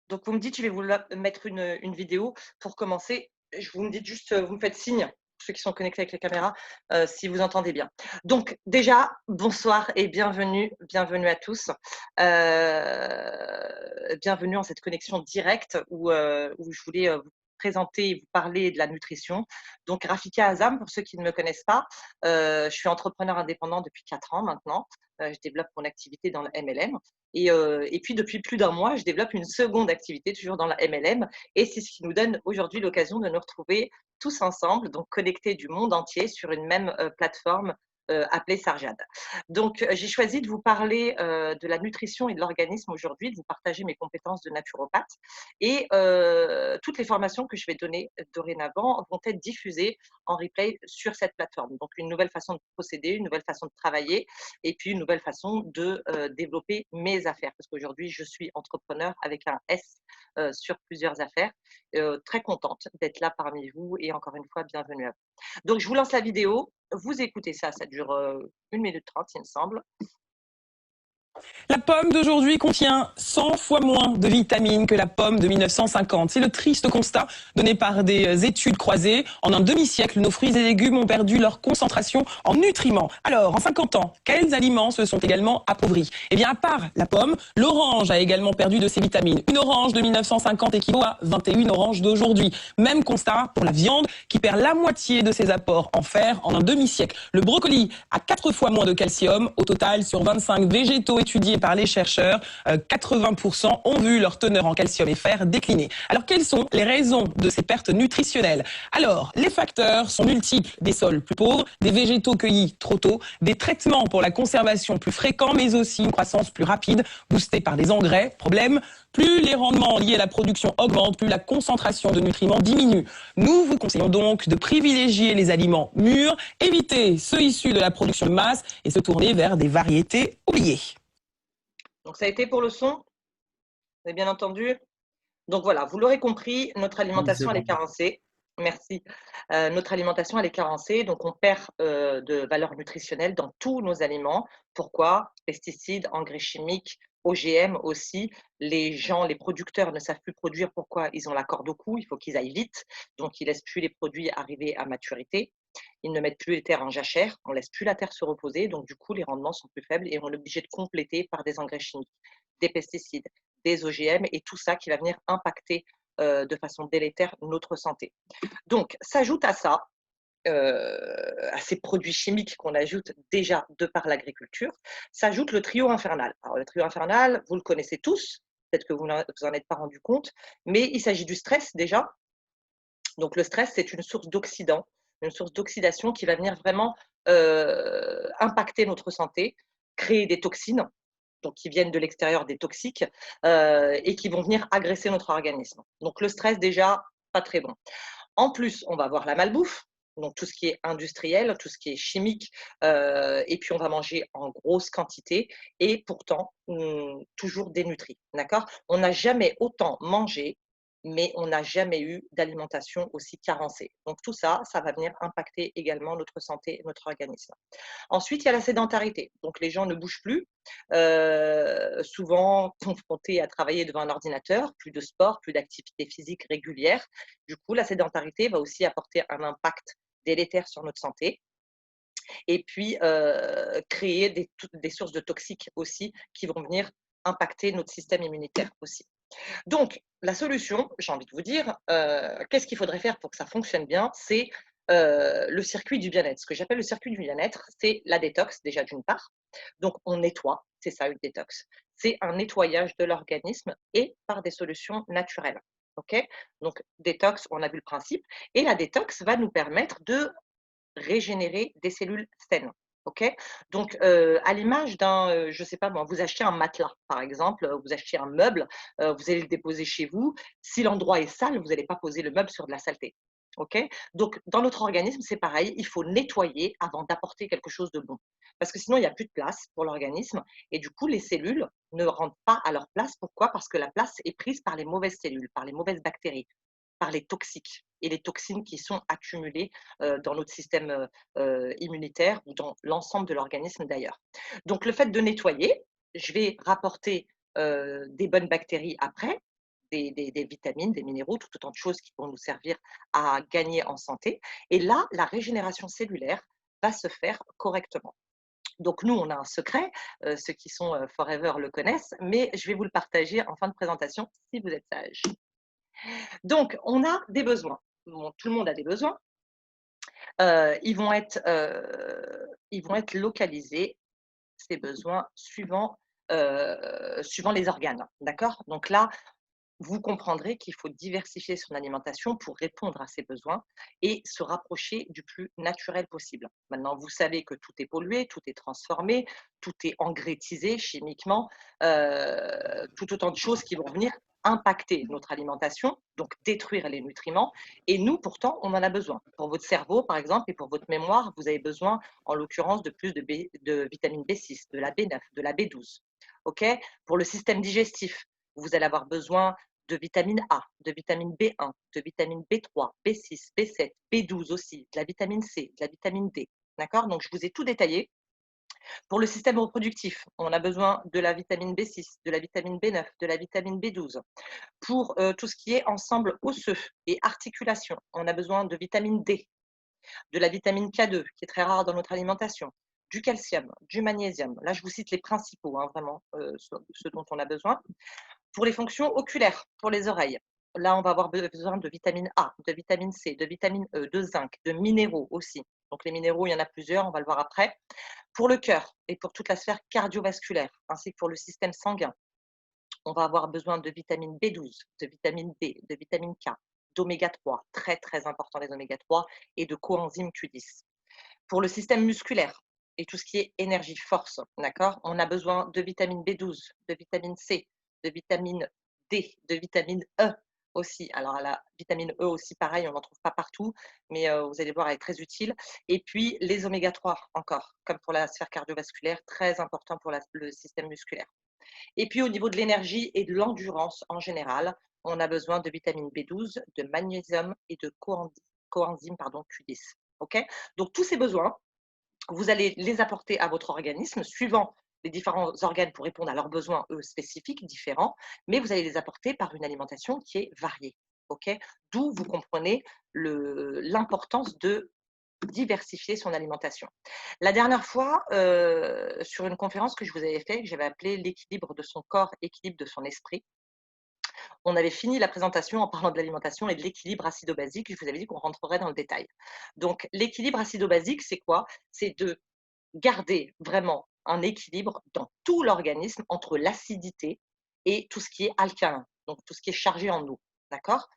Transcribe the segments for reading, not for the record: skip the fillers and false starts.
Donc vous me dites, je vais mettre une vidéo pour commencer. Vous me dites juste, vous me faites signe, ceux qui sont connectés avec les caméras, si vous entendez bien. Donc déjà, bonsoir et bienvenue à tous. Bienvenue en cette connexion directe où je voulais vous présenter et vous parler de la nutrition. Donc Rafika Azam, pour ceux qui ne me connaissent pas, je suis entrepreneur indépendant depuis 4 ans maintenant. Je développe mon activité dans le MLM. Et puis, depuis plus d'un mois, je développe une seconde activité, toujours dans la MLM. Et c'est ce qui nous donne aujourd'hui l'occasion de nous retrouver tous ensemble, donc connectés du monde entier sur une même plateforme appelée Sarjad. Donc, j'ai choisi de vous parler de la nutrition et de l'organisme aujourd'hui, de vous partager mes compétences de naturopathe. Et toutes les formations que je vais donner dorénavant vont être diffusées en replay sur cette plateforme. Donc, une nouvelle façon de procéder, une nouvelle façon de travailler et puis une nouvelle façon de développer mes affaires. Parce qu'aujourd'hui, je suis entrepreneur avec un S sur plusieurs affaires. Très contente d'être là parmi vous et encore une fois, bienvenue à vous. Donc, je vous lance la vidéo. Vous écoutez ça, ça dure 1 minute 30, il me semble. La pomme d'aujourd'hui contient 100 fois moins de vitamines que la pomme de 1950. C'est le triste constat donné par des études croisées. En un demi-siècle, nos fruits et légumes ont perdu leur concentration en nutriments. Alors, en 50 ans, quels aliments se sont également appauvris? Eh bien, à part la pomme, l'orange a également perdu de ses vitamines. Une orange de 1950 équivaut à 21 oranges d'aujourd'hui. Même constat pour la viande qui perd la moitié de ses apports en fer en un demi-siècle. Le brocoli a 4 fois moins de calcium. Au total, sur 25 végétaux étudiés par les chercheurs, 80% ont vu leur teneur en calcium et fer décliner. Alors, quelles sont les raisons de ces pertes nutritionnelles? Alors, les facteurs sont multiples. Des sols plus pauvres, des végétaux cueillis trop tôt, des traitements pour la conservation plus fréquents, mais aussi une croissance plus rapide, boostée par des engrais. Problème, plus les rendements liés à la production augmentent, plus la concentration de nutriments diminue. Nous vous conseillons donc de privilégier les aliments mûrs, éviter ceux issus de la production de masse et se tourner vers des variétés oubliées. Donc, ça a été pour le son, vous avez bien entendu. Donc voilà, vous l'aurez compris, notre Oui, c'est alimentation, elle est bon. carencée. Merci. Notre alimentation, elle est carencée, donc on perd de valeur nutritionnelle dans tous nos aliments. Pourquoi? Pesticides, engrais chimiques, OGM aussi. Les gens, les producteurs ne savent plus produire. Pourquoi? Ils ont la corde au cou, il faut qu'ils aillent vite. Donc, ils laissent plus les produits arriver à maturité. Ils ne mettent plus les terres en jachère. On laisse plus la terre se reposer. Donc, du coup, les rendements sont plus faibles et on est obligé de compléter par des engrais chimiques, des pesticides, des OGM et tout ça qui va venir impacter de façon délétère notre santé. Donc, s'ajoute à ça, à ces produits chimiques qu'on ajoute déjà de par l'agriculture, s'ajoute le trio infernal. Alors, le trio infernal, vous le connaissez tous, peut-être que vous n'en êtes pas rendu compte, mais il s'agit du stress déjà. Donc, le stress, c'est une source d'oxydant, une source d'oxydation qui va venir vraiment impacter notre santé, créer des toxines, donc qui viennent de l'extérieur, des toxiques, et qui vont venir agresser notre organisme. Donc, le stress, déjà, pas très bon. En plus, on va avoir la malbouffe, donc tout ce qui est industriel, tout ce qui est chimique, et puis on va manger en grosse quantité et pourtant, toujours dénutri, d'accord? On n'a jamais autant mangé, mais on n'a jamais eu d'alimentation aussi carencée. Donc tout ça, ça va venir impacter également notre santé et notre organisme. Ensuite, il y a la sédentarité. Donc les gens ne bougent plus, souvent confrontés à travailler devant un ordinateur, plus de sport, plus d'activité physique régulière. Du coup, la sédentarité va aussi apporter un impact délétère sur notre santé et puis créer des sources de toxiques aussi qui vont venir impacter notre système immunitaire aussi. Donc, la solution, j'ai envie de vous dire, qu'est-ce qu'il faudrait faire pour que ça fonctionne bien? C'est le circuit du bien-être. Ce que j'appelle le circuit du bien-être, c'est la détox, déjà d'une part. Donc, on nettoie, c'est ça une détox. C'est un nettoyage de l'organisme et par des solutions naturelles. OK? Donc, détox, on a vu le principe. Et la détox va nous permettre de régénérer des cellules saines. OK? Donc, à l'image d'un, je ne sais pas moi, vous achetez un matelas, par exemple, vous achetez un meuble, vous allez le déposer chez vous. Si l'endroit est sale, vous n'allez pas poser le meuble sur de la saleté. OK? Donc, dans notre organisme, c'est pareil, il faut nettoyer avant d'apporter quelque chose de bon. Parce que sinon, il n'y a plus de place pour l'organisme et du coup, les cellules ne rentrent pas à leur place. Pourquoi? Parce que la place est prise par les mauvaises cellules, par les mauvaises bactéries, par les toxiques et les toxines qui sont accumulées dans notre système immunitaire ou dans l'ensemble de l'organisme d'ailleurs. Donc le fait de nettoyer, je vais rapporter des bonnes bactéries après, des vitamines, des minéraux, tout autant de choses qui vont nous servir à gagner en santé. Et là, la régénération cellulaire va se faire correctement. Donc nous, on a un secret, ceux qui sont forever le connaissent, mais je vais vous le partager en fin de présentation si vous êtes sage. Donc, on a des besoins. Bon, tout le monde a des besoins. Ils vont être localisés, ces besoins, suivant les organes. D'accord? Donc là, vous comprendrez qu'il faut diversifier son alimentation pour répondre à ses besoins et se rapprocher du plus naturel possible. Maintenant, vous savez que tout est pollué, tout est transformé, tout est engrais-tisé chimiquement, tout autant de choses qui vont venir impacter notre alimentation, donc détruire les nutriments. Et nous, pourtant, on en a besoin. Pour votre cerveau, par exemple, et pour votre mémoire, vous avez besoin, en l'occurrence, de plus de vitamine B6, de la B9, de la B12. OK? Pour le système digestif, vous allez avoir besoin de vitamine A, de vitamine B1, de vitamine B3, B6, B7, B12 aussi, de la vitamine C, de la vitamine D. D'accord? Donc, je vous ai tout détaillé. Pour le système reproductif, on a besoin de la vitamine B6, de la vitamine B9, de la vitamine B12. Pour tout ce qui est ensemble osseux et articulation, on a besoin de vitamine D, de la vitamine K2, qui est très rare dans notre alimentation, du calcium, du magnésium. Là, je vous cite les principaux, hein, vraiment, ceux dont on a besoin. Pour les fonctions oculaires, pour les oreilles, là, on va avoir besoin de vitamine A, de vitamine C, de vitamine E, de zinc, de minéraux aussi. Donc les minéraux, il y en a plusieurs, on va le voir après. Pour le cœur et pour toute la sphère cardiovasculaire, ainsi que pour le système sanguin, on va avoir besoin de vitamine B12, de vitamine D, de vitamine K, d'oméga 3, très très important les oméga 3, et de coenzyme Q10. Pour le système musculaire et tout ce qui est énergie, force, d'accord, on a besoin de vitamine B12, de vitamine C, de vitamine D, de vitamine E aussi. Alors la vitamine E aussi, pareil, on n'en trouve pas partout, mais vous allez voir, elle est très utile. Et puis les oméga 3 encore, comme pour la sphère cardiovasculaire, très important pour le système musculaire. Et puis au niveau de l'énergie et de l'endurance en général, on a besoin de vitamine B12, de magnésium et de coenzyme Q10. OK? Donc tous ces besoins, vous allez les apporter à votre organisme suivant les différents organes pour répondre à leurs besoins, eux, spécifiques, différents, mais vous allez les apporter par une alimentation qui est variée. OK? D'où vous comprenez l'importance de diversifier son alimentation. La dernière fois, sur une conférence que je vous avais faite, que j'avais appelée l'équilibre de son corps, équilibre de son esprit, on avait fini la présentation en parlant de l'alimentation et de l'équilibre acido-basique. Je vous avais dit qu'on rentrerait dans le détail. Donc, l'équilibre acido-basique, c'est quoi? C'est de garder vraiment un équilibre dans tout l'organisme entre l'acidité et tout ce qui est alcalin, donc tout ce qui est chargé en eau. D'accord?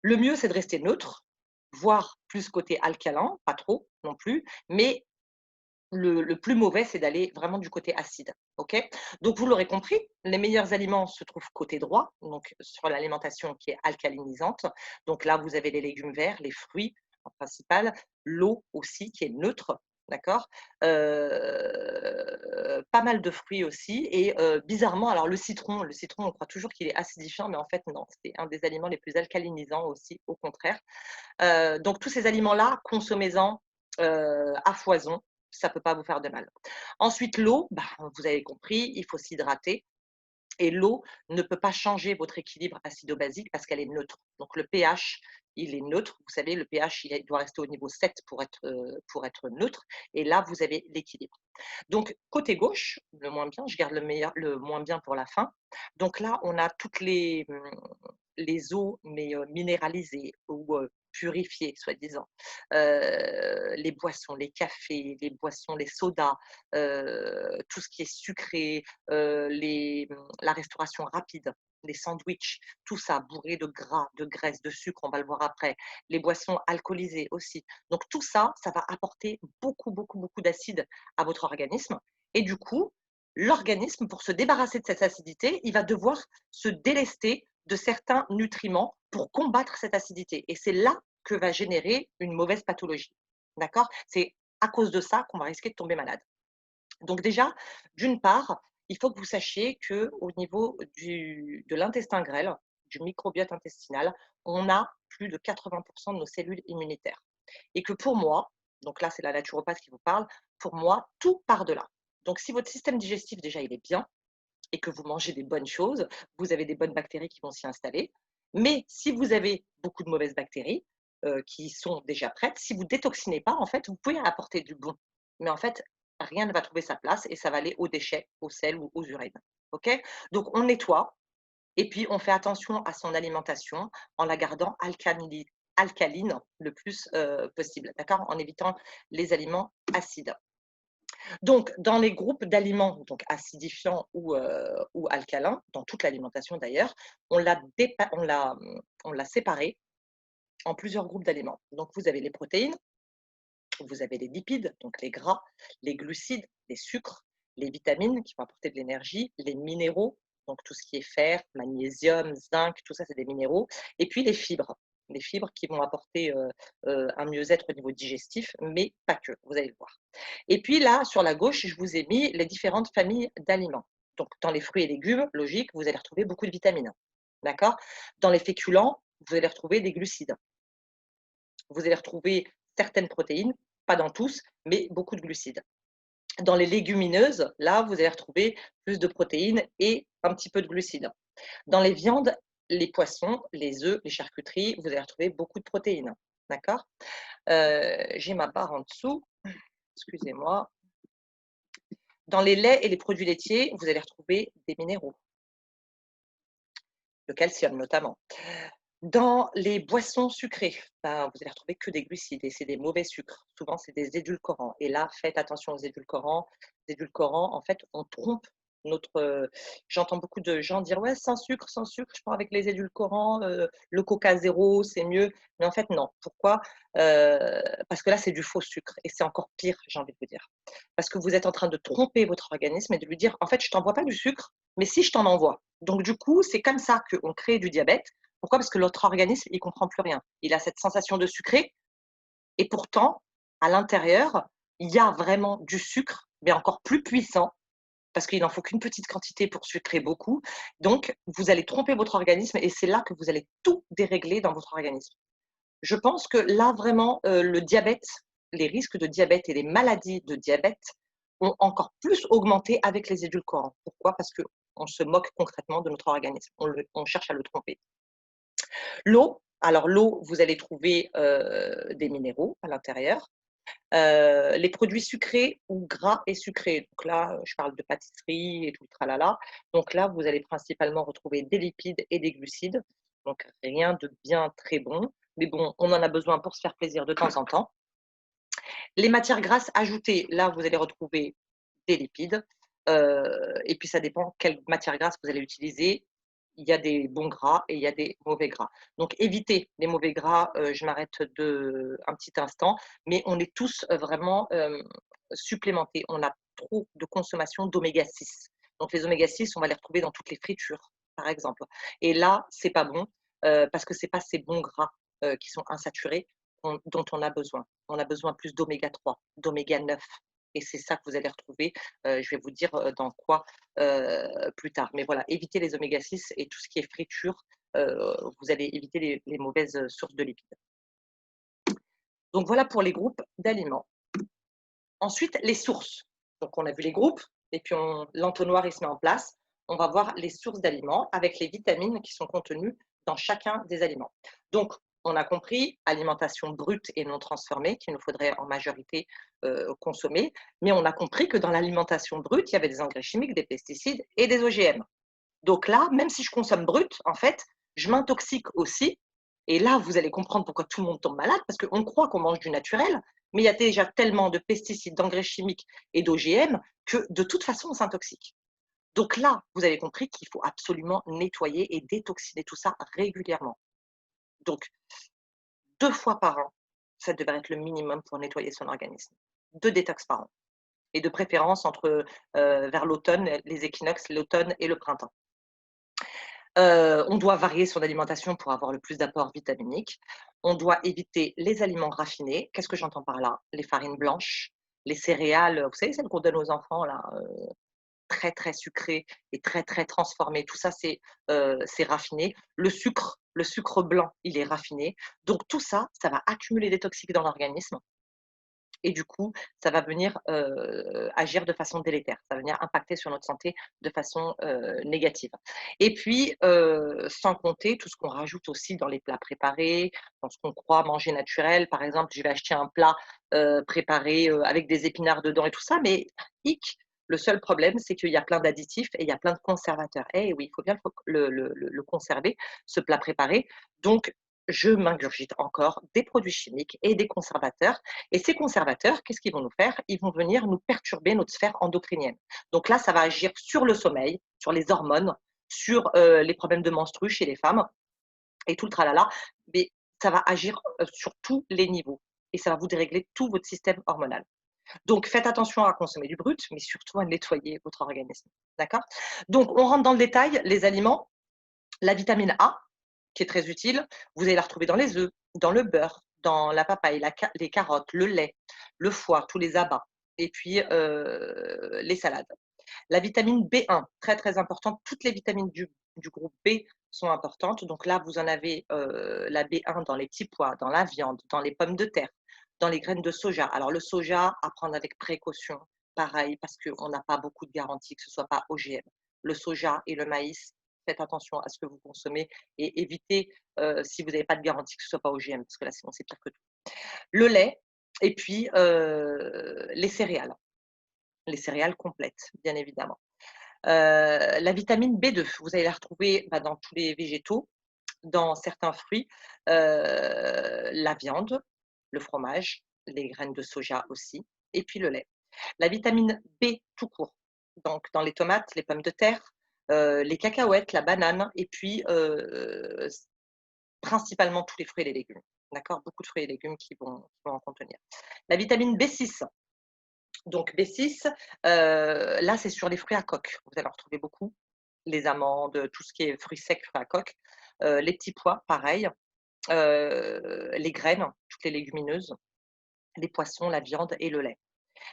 Le mieux, c'est de rester neutre, voire plus côté alcalin, pas trop non plus, mais le plus mauvais, c'est d'aller vraiment du côté acide. OK? Donc, vous l'aurez compris, les meilleurs aliments se trouvent côté droit, donc sur l'alimentation qui est alcalinisante. Donc là, vous avez les légumes verts, les fruits en principal, l'eau aussi qui est neutre, d'accord? Pas mal de fruits aussi et bizarrement, alors le citron, on croit toujours qu'il est acidifiant, mais en fait non, c'est un des aliments les plus alcalinisants aussi, au contraire. Donc tous ces aliments-là, consommez-en à foison, ça ne peut pas vous faire de mal. Ensuite, l'eau, bah, vous avez compris, il faut s'hydrater. Et l'eau ne peut pas changer votre équilibre acido-basique parce qu'elle est neutre. Donc le pH, il est neutre. Vous savez, le pH, il doit rester au niveau 7 pour être neutre. Et là, vous avez l'équilibre. Donc côté gauche, le moins bien, je garde le moins bien pour la fin. Donc là, on a toutes les eaux, mais minéralisées ou purifiées, soi-disant. Les boissons, les cafés, les boissons, les sodas, tout ce qui est sucré, la restauration rapide, les sandwichs, tout ça bourré de gras, de graisse, de sucre, on va le voir après. Les boissons alcoolisées aussi. Donc tout ça, ça va apporter beaucoup, beaucoup, beaucoup d'acide à votre organisme. Et du coup, l'organisme, pour se débarrasser de cette acidité, il va devoir se délester de certains nutriments pour combattre cette acidité. Et c'est là que va générer une mauvaise pathologie. D'accord? C'est à cause de ça qu'on va risquer de tomber malade. Donc déjà, d'une part, il faut que vous sachiez qu'au niveau de l'intestin grêle, du microbiote intestinal, on a plus de 80% de nos cellules immunitaires. Et que pour moi, donc là c'est la naturopathe qui vous parle, pour moi, tout part de là. Donc si votre système digestif déjà il est bien, et que vous mangez des bonnes choses, vous avez des bonnes bactéries qui vont s'y installer. Mais si vous avez beaucoup de mauvaises bactéries qui sont déjà prêtes, si vous détoxinez pas, en fait, vous pouvez apporter du bon. Mais en fait, rien ne va trouver sa place et ça va aller aux déchets, aux sels ou aux urines. OK? Donc on nettoie et puis on fait attention à son alimentation en la gardant alcaline le plus possible, d'accord? En évitant les aliments acides. Donc, dans les groupes d'aliments, donc acidifiants ou alcalins, dans toute l'alimentation d'ailleurs, on l'a séparé en plusieurs groupes d'aliments. Donc, vous avez les protéines, vous avez les lipides, donc les gras, les glucides, les sucres, les vitamines qui vont apporter de l'énergie, les minéraux, donc tout ce qui est fer, magnésium, zinc, tout ça, c'est des minéraux, et puis les fibres qui vont apporter un mieux-être au niveau digestif, mais pas que, vous allez le voir. Et puis là, sur la gauche, je vous ai mis les différentes familles d'aliments. Donc, dans les fruits et légumes, logique, vous allez retrouver beaucoup de vitamines. D'accord? Dans les féculents, vous allez retrouver des glucides. Vous allez retrouver certaines protéines, pas dans tous, mais beaucoup de glucides. Dans les légumineuses, là, vous allez retrouver plus de protéines et un petit peu de glucides. Dans les viandes, les poissons, les œufs, les charcuteries, vous allez retrouver beaucoup de protéines. D'accord? J'ai ma barre en dessous. Excusez-moi. Dans les laits et les produits laitiers, vous allez retrouver des minéraux, le calcium notamment. Dans les boissons sucrées, ben, vous allez retrouver que des glucides et c'est des mauvais sucres. Souvent, c'est des édulcorants. Et là, faites attention aux édulcorants. Les édulcorants, en fait, on trompe notre. J'entends beaucoup de gens dire ouais, sans sucre, je prends avec les édulcorants, le Coca zéro, c'est mieux. Mais en fait, non. Pourquoi? Parce que là, c'est du faux sucre et c'est encore pire, j'ai envie de vous dire. Parce que vous êtes en train de tromper votre organisme et de lui dire en fait, je t'envoie pas du sucre, mais si je t'en envoie. Donc, du coup, c'est comme ça qu'on crée du diabète. Pourquoi? Parce que notre organisme, il comprend plus rien. Il a cette sensation de sucré et pourtant, à l'intérieur, il y a vraiment du sucre, mais encore plus puissant, parce qu'il n'en faut qu'une petite quantité pour sucrer beaucoup. Donc, vous allez tromper votre organisme et c'est là que vous allez tout dérégler dans votre organisme. Je pense que là, vraiment, le diabète, les risques de diabète et les maladies de diabète ont encore plus augmenté avec les édulcorants. Pourquoi? Parce qu'on se moque concrètement de notre organisme. On cherche à le tromper. L'eau, alors l'eau, vous allez trouver des minéraux à l'intérieur. Les produits sucrés ou gras et sucrés. Donc là, je parle de pâtisserie et tout le tralala. Donc là, vous allez principalement retrouver des lipides et des glucides. Donc rien de bien très bon. Mais bon, on en a besoin pour se faire plaisir de temps en temps. Les matières grasses ajoutées, là, vous allez retrouver des lipides. Et puis, ça dépend quelle matière grasse vous allez utiliser. Il y a des bons gras et il y a des mauvais gras. Donc, évitez les mauvais gras. Je m'arrête un petit instant. Mais on est tous vraiment supplémentés. On a trop de consommation d'oméga 6. Donc, les oméga 6, on va les retrouver dans toutes les fritures, par exemple. Et là, c'est pas bon parce que c'est pas ces bons gras qui sont insaturés dont on a besoin. On a besoin plus d'oméga 3, d'oméga 9. Et c'est ça que vous allez retrouver, je vais vous dire dans quoi plus tard. Mais voilà, évitez les oméga 6 et tout ce qui est friture, vous allez éviter les mauvaises sources de lipides. Donc voilà pour les groupes d'aliments. Ensuite, les sources. Donc on a vu les groupes et puis l'entonnoir il se met en place. On va voir les sources d'aliments avec les vitamines qui sont contenues dans chacun des aliments. Donc on a compris alimentation brute et non transformée qu'il nous faudrait en majorité consommer, mais on a compris que dans l'alimentation brute, il y avait des engrais chimiques, des pesticides et des OGM. Donc là, même si je consomme brut, en fait, je m'intoxique aussi. Et là, vous allez comprendre pourquoi tout le monde tombe malade, parce qu'on croit qu'on mange du naturel, mais il y a déjà tellement de pesticides, d'engrais chimiques et d'OGM que de toute façon, on s'intoxique. Donc là, vous avez compris qu'il faut absolument nettoyer et détoxiner tout ça régulièrement. Donc, 2 fois par an, ça devrait être le minimum pour nettoyer son organisme. 2 détox par an. Et de préférence vers l'automne, les équinoxes, l'automne et le printemps. On doit varier son alimentation pour avoir le plus d'apports vitaminiques. On doit éviter les aliments raffinés. Qu'est-ce que j'entends par là? Les farines blanches, les céréales, vous savez, celles qu'on donne aux enfants, là, très, très sucrées et très, très transformées. Tout ça, c'est raffiné. Le sucre blanc, il est raffiné. Donc tout ça, ça va accumuler des toxiques dans l'organisme. et du coup, ça va venir, agir de façon délétère. Ça va venir impacter sur notre santé de façon, négative et puis, sans compter tout ce qu'on rajoute aussi dans les plats préparés, dans ce qu'on croit manger naturel. Par exemple, je vais acheter un plat, préparé, avec des épinards dedans et tout ça, mais hic, le seul problème, c'est qu'il y a plein d'additifs et il y a plein de conservateurs. Eh oui, il faut bien le conserver, ce plat préparé. Donc je m'ingurgite encore des produits chimiques et des conservateurs et ces conservateurs, qu'est-ce qu'ils vont nous faire? Ils vont venir nous perturber notre sphère endocrinienne. Donc là, ça va agir sur le sommeil, sur les hormones, sur, les problèmes de menstrues chez les femmes et tout le tralala, mais ça va agir, sur tous les niveaux et ça va vous dérégler tout votre système hormonal. Donc faites attention à consommer du brut, mais surtout à nettoyer votre organisme. D'accord? Donc on rentre dans le détail, les aliments, la vitamine A, qui est très utile, vous allez la retrouver dans les œufs, dans le beurre, dans la papaye, les carottes, le lait, le foie, tous les abats et puis, les salades. La vitamine B1, très, très importante, toutes les vitamines du groupe B sont importantes. Donc là, vous en avez, la B1 dans les petits pois, dans la viande, dans les pommes de terre, dans les graines de soja. Alors le soja, à prendre avec précaution, pareil, parce qu'on n'a pas beaucoup de garanties que ce soit pas OGM. Le soja et le maïs, faites attention à ce que vous consommez et évitez, si vous n'avez pas de garantie que ce soit pas OGM, parce que là, sinon c'est pire que tout. Le lait et puis, les céréales complètes, bien évidemment. La vitamine B2, vous allez la retrouver, bah, dans tous les végétaux, dans certains fruits, la viande, le fromage, les graines de soja aussi et puis le lait. La vitamine B tout court, donc dans les tomates, les pommes de terre, les cacahuètes, la banane et puis, principalement tous les fruits et les légumes. D'accord? Beaucoup de fruits et légumes qui vont en contenir. La vitamine B6, donc B6, là, c'est sur les fruits à coque. Vous allez en retrouver beaucoup. Les amandes, tout ce qui est fruits secs, fruits à coque. Les petits pois, pareil. Les graines, toutes les légumineuses, les poissons, la viande et le lait.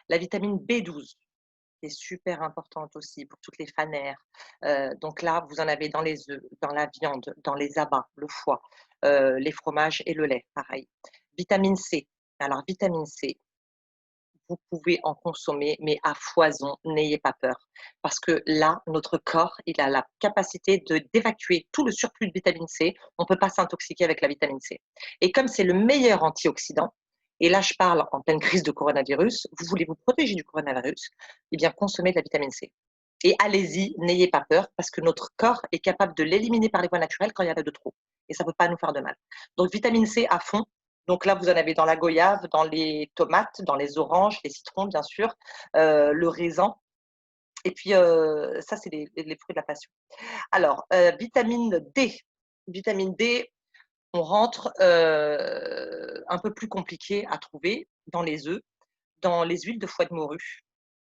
La vitamine B12 qui est super importante aussi pour toutes les fanères. Donc là, vous en avez dans les œufs, dans la viande, dans les abats, le foie, les fromages et le lait, pareil. Vitamine C. Alors vitamine C, vous pouvez en consommer, mais à foison, n'ayez pas peur. Parce que là, notre corps, il a la capacité d'évacuer tout le surplus de vitamine C. On ne peut pas s'intoxiquer avec la vitamine C. Et comme c'est le meilleur antioxydant, et là je parle en pleine crise de coronavirus, vous voulez vous protéger du coronavirus, eh bien consommez de la vitamine C. Et allez-y, n'ayez pas peur, parce que notre corps est capable de l'éliminer par les voies naturelles quand il y en a de trop. Et ça ne peut pas nous faire de mal. Donc vitamine C à fond, donc là, vous en avez dans la goyave, dans les tomates, dans les oranges, les citrons, bien sûr, le raisin. Et puis, ça, c'est les fruits de la passion. Alors, vitamine D. Vitamine D, on rentre un peu plus compliqué à trouver dans les œufs, dans les huiles de foie de morue.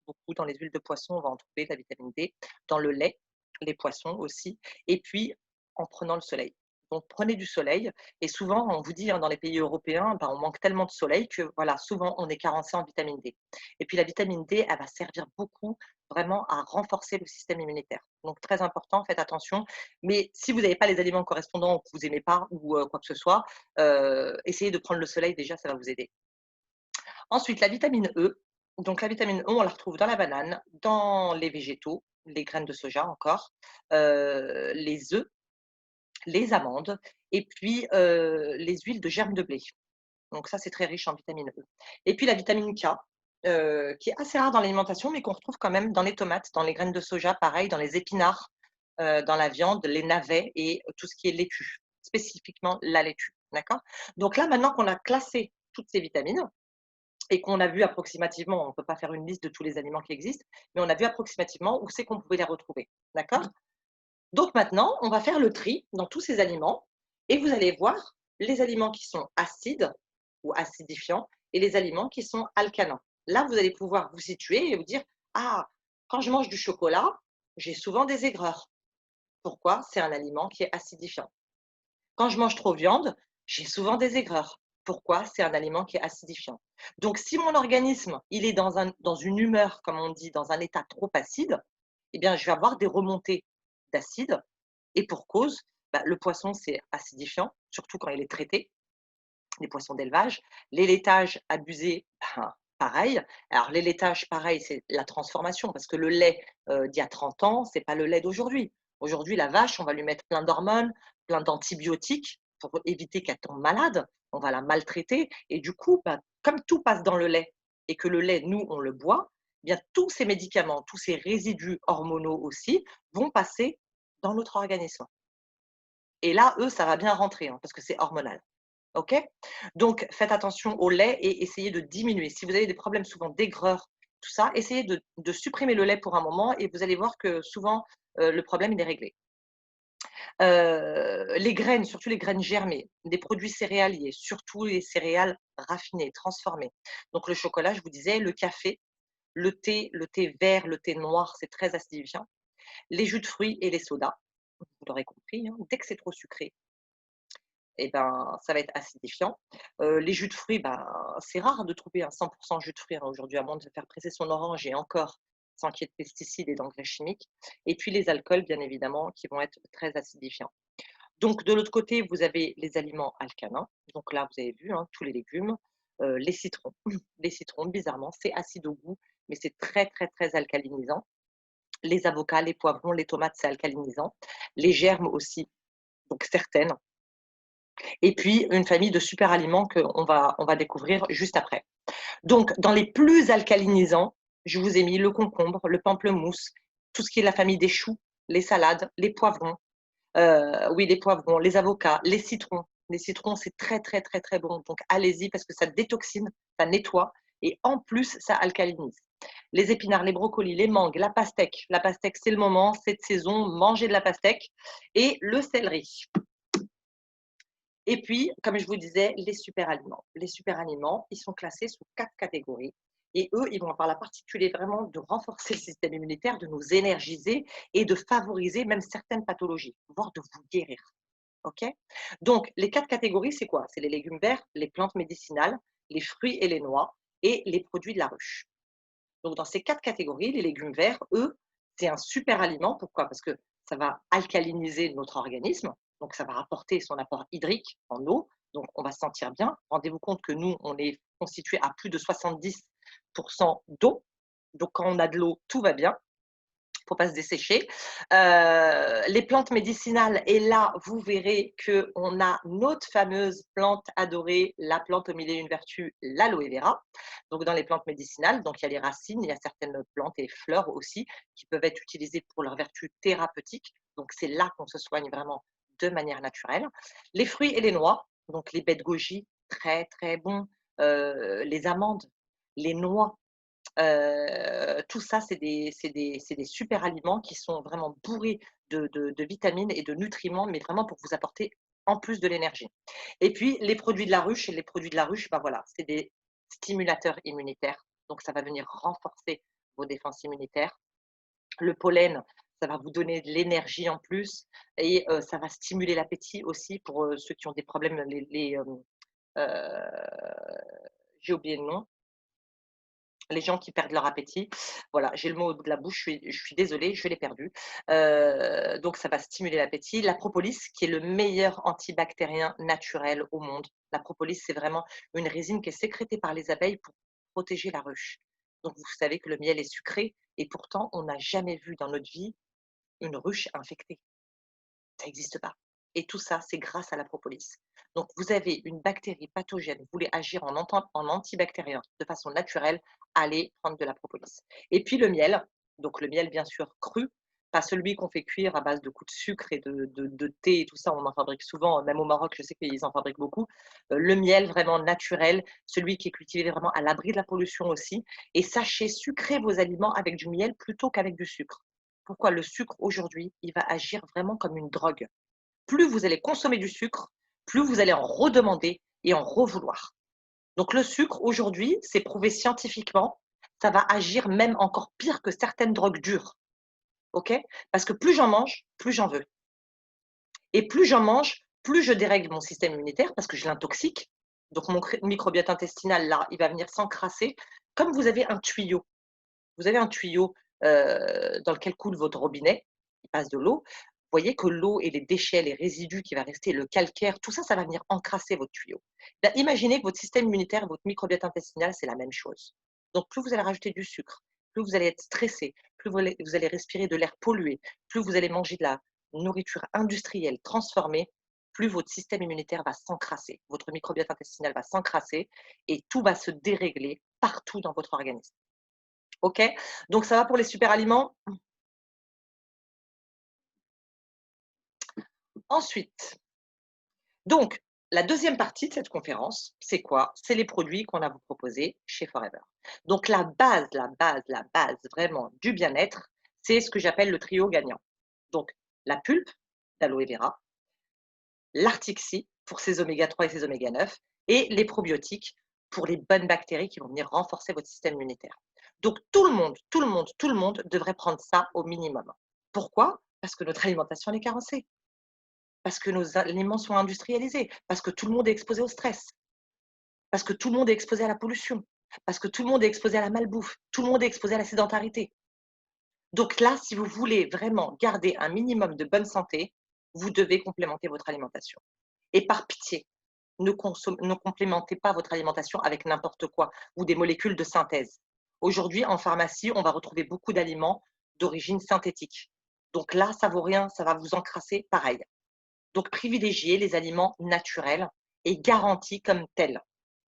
Beaucoup dans les huiles de poisson, on va en trouver de la vitamine D, dans le lait, les poissons aussi, et puis en prenant le soleil. Donc prenez du soleil et souvent on vous dit, hein, dans les pays européens, on manque tellement de soleil que voilà, souvent on est carencé en vitamine D. Et puis la vitamine D, elle va servir beaucoup vraiment à renforcer le système immunitaire. Donc très important, faites attention. Mais si vous n'avez pas les aliments correspondants ou que vous n'aimez pas ou quoi que ce soit, essayez de prendre le soleil déjà, ça va vous aider. Ensuite, la vitamine E. Donc la vitamine E, on la retrouve dans la banane, dans les végétaux, les graines de soja encore, les œufs, les amandes et puis, les huiles de germe de blé. Donc ça, c'est très riche en vitamine E. Et puis la vitamine K, qui est assez rare dans l'alimentation, mais qu'on retrouve quand même dans les tomates, dans les graines de soja, pareil, dans les épinards, dans la viande, les navets et tout ce qui est laitue, spécifiquement la laitue. D'accord? Donc là, maintenant qu'on a classé toutes ces vitamines, et qu'on a vu approximativement, on ne peut pas faire une liste de tous les aliments qui existent, mais on a vu approximativement où c'est qu'on pouvait les retrouver. D'accord? Donc maintenant, on va faire le tri dans tous ces aliments et vous allez voir les aliments qui sont acides ou acidifiants et les aliments qui sont alcalins. Là, vous allez pouvoir vous situer et vous dire: «Ah, quand je mange du chocolat, j'ai souvent des aigreurs. Pourquoi? C'est un aliment qui est acidifiant. Quand je mange trop de viande, j'ai souvent des aigreurs. Pourquoi? C'est un aliment qui est acidifiant. Donc, si mon organisme, il est dans une humeur, comme on dit, dans un état trop acide, eh bien, je vais avoir des remontées d'acide. Et pour cause, bah, le poisson, c'est acidifiant, surtout quand il est traité, les poissons d'élevage. Les laitages abusés, ben, pareil. Alors, les laitages, pareil, c'est la transformation parce que le lait d'il y a 30 ans, c'est pas le lait d'aujourd'hui. Aujourd'hui, la vache, on va lui mettre plein d'hormones, plein d'antibiotiques pour éviter qu'elle tombe malade. On va la maltraiter et du coup, bah, comme tout passe dans le lait et que le lait, nous, on le boit, eh bien tous ces médicaments, tous ces résidus hormonaux aussi vont passer dans notre organisme. Et là, eux, ça va bien rentrer parce que c'est hormonal. OK? Donc, faites attention au lait et essayez de diminuer. Si vous avez des problèmes souvent d'aigreur, tout ça, essayez de supprimer le lait pour un moment et vous allez voir que souvent, le problème, il est réglé. Les graines, surtout les graines germées, des produits céréaliers, surtout les céréales raffinées, transformées. Donc le chocolat, je vous disais, le café, le thé vert, le thé noir, c'est très acidifiant. Les jus de fruits et les sodas, vous l'aurez compris, dès que c'est trop sucré, et ben, ça va être acidifiant. Les jus de fruits, ben, c'est rare de trouver un 100 jus de fruits, aujourd'hui, à moins de faire presser son orange et encore sans qu'il y ait de pesticides et d'engrais chimiques. Et puis les alcools, bien évidemment, qui vont être très acidifiants. Donc de l'autre côté, vous avez les aliments alcalins. Donc là, vous avez vu, tous les légumes, les citrons. Les citrons, bizarrement, c'est acide au goût, mais c'est très, très, très alcalinisant. Les avocats, les poivrons, les tomates, c'est alcalinisant. Les germes aussi, donc certaines. Et puis une famille de super aliments qu'on va découvrir juste après. Donc dans les plus alcalinisants, je vous ai mis le concombre, le pamplemousse, tout ce qui est la famille des choux, les salades, les poivrons. Oui, les poivrons, les avocats, les citrons. Les citrons, c'est très, très, très, très bon. Donc, allez-y parce que ça détoxine, ça nettoie et en plus, ça alcalinise. Les épinards, les brocolis, les mangues, la pastèque. La pastèque, c'est le moment, cette saison, mangez de la pastèque et le céleri. Et puis, comme je vous disais, les super aliments. Les super aliments, ils sont classés sous 4 catégories. Et eux, ils vont avoir la particularité vraiment de renforcer le système immunitaire, de nous énergiser et de favoriser même certaines pathologies, voire de vous guérir. OK? Donc, les 4 catégories, c'est quoi? C'est les légumes verts, les plantes médicinales, les fruits et les noix et les produits de la ruche. Donc, dans ces 4 catégories, les légumes verts, eux, c'est un super aliment. Pourquoi? Parce que ça va alcaliniser notre organisme, donc ça va apporter son apport hydrique en eau, donc on va se sentir bien. Rendez-vous compte que nous, on est constitué à plus de 70 d'eau, donc quand on a de l'eau, tout va bien. Faut pas se dessécher. Les plantes médicinales et là, vous verrez qu'on a notre fameuse plante adorée, la plante aux mille et une vertus, l'aloe vera. Donc dans les plantes médicinales, donc il y a les racines, il y a certaines plantes et fleurs aussi qui peuvent être utilisées pour leurs vertus thérapeutiques. Donc c'est là qu'on se soigne vraiment de manière naturelle. Les fruits et les noix, donc les baies de goji, très, très bons. Les amandes, les noix, tout ça, c'est des super aliments qui sont vraiment bourrés de vitamines et de nutriments, mais vraiment pour vous apporter en plus de l'énergie. Et puis les produits de la ruche, bah, voilà, c'est des stimulateurs immunitaires, donc ça va venir renforcer vos défenses immunitaires. Le pollen, ça va vous donner de l'énergie en plus et ça va stimuler l'appétit aussi pour, ceux qui ont des problèmes, j'ai oublié le nom. Les gens qui perdent leur appétit. Voilà, j'ai le mot au bout de la bouche, je suis désolée, je l'ai perdu. Donc ça va stimuler l'appétit. La propolis, qui est le meilleur antibactérien naturel au monde. La propolis, c'est vraiment une résine qui est sécrétée par les abeilles pour protéger la ruche. Donc vous savez que le miel est sucré et pourtant on n'a jamais vu dans notre vie une ruche infectée. Ça n'existe pas. Et tout ça, c'est grâce à la propolis. Donc, vous avez une bactérie pathogène, vous voulez agir en antibactérien de façon naturelle, allez prendre de la propolis. Et puis le miel, donc le miel bien sûr cru, pas celui qu'on fait cuire à base de coups de sucre et de thé et tout ça, on en fabrique souvent, même au Maroc, je sais qu'ils en fabriquent beaucoup. Le miel vraiment naturel, celui qui est cultivé vraiment à l'abri de la pollution aussi. Et sachez sucrer vos aliments avec du miel plutôt qu'avec du sucre. Pourquoi? Le sucre aujourd'hui, il va agir vraiment comme une drogue. Plus vous allez consommer du sucre, plus vous allez en redemander et en revouloir. Donc le sucre aujourd'hui, c'est prouvé scientifiquement, ça va agir même encore pire que certaines drogues dures. OK? Parce que plus j'en mange, plus j'en veux. Et plus j'en mange, plus je dérègle mon système immunitaire parce que je l'intoxique. Donc mon microbiote intestinal là, il va venir s'encrasser comme vous avez un tuyau. Vous avez un tuyau, dans lequel coule votre robinet, il passe de l'eau. Vous voyez que l'eau et les déchets, les résidus qui va rester, le calcaire, tout ça, ça va venir encrasser votre tuyau. Bah, imaginez que votre système immunitaire, votre microbiote intestinal, c'est la même chose. Donc, plus vous allez rajouter du sucre, plus vous allez être stressé, plus vous allez respirer de l'air pollué, plus vous allez manger de la nourriture industrielle transformée, plus votre système immunitaire va s'encrasser, votre microbiote intestinal va s'encrasser et tout va se dérégler partout dans votre organisme. OK? Donc ça va pour les super aliments. Ensuite, donc la deuxième partie de cette conférence, c'est quoi? C'est les produits qu'on a vous proposés chez Forever. Donc la base vraiment du bien-être, c'est ce que j'appelle le trio gagnant. Donc la pulpe d'aloe vera, l'artixie pour ses oméga 3 et ses oméga 9 et les probiotiques pour les bonnes bactéries qui vont venir renforcer votre système immunitaire. Donc tout le monde devrait prendre ça au minimum. Pourquoi? Parce que notre alimentation elle est carencée, parce que nos aliments sont industrialisés, parce que tout le monde est exposé au stress, parce que tout le monde est exposé à la pollution, parce que tout le monde est exposé à la malbouffe, tout le monde est exposé à la sédentarité. Donc là, si vous voulez vraiment garder un minimum de bonne santé, vous devez complémenter votre alimentation. Et par pitié, ne complémentez pas votre alimentation avec n'importe quoi ou des molécules de synthèse. Aujourd'hui, en pharmacie, on va retrouver beaucoup d'aliments d'origine synthétique. Donc là, ça vaut rien, ça va vous encrasser pareil. Donc privilégiez les aliments naturels et garantis comme tels,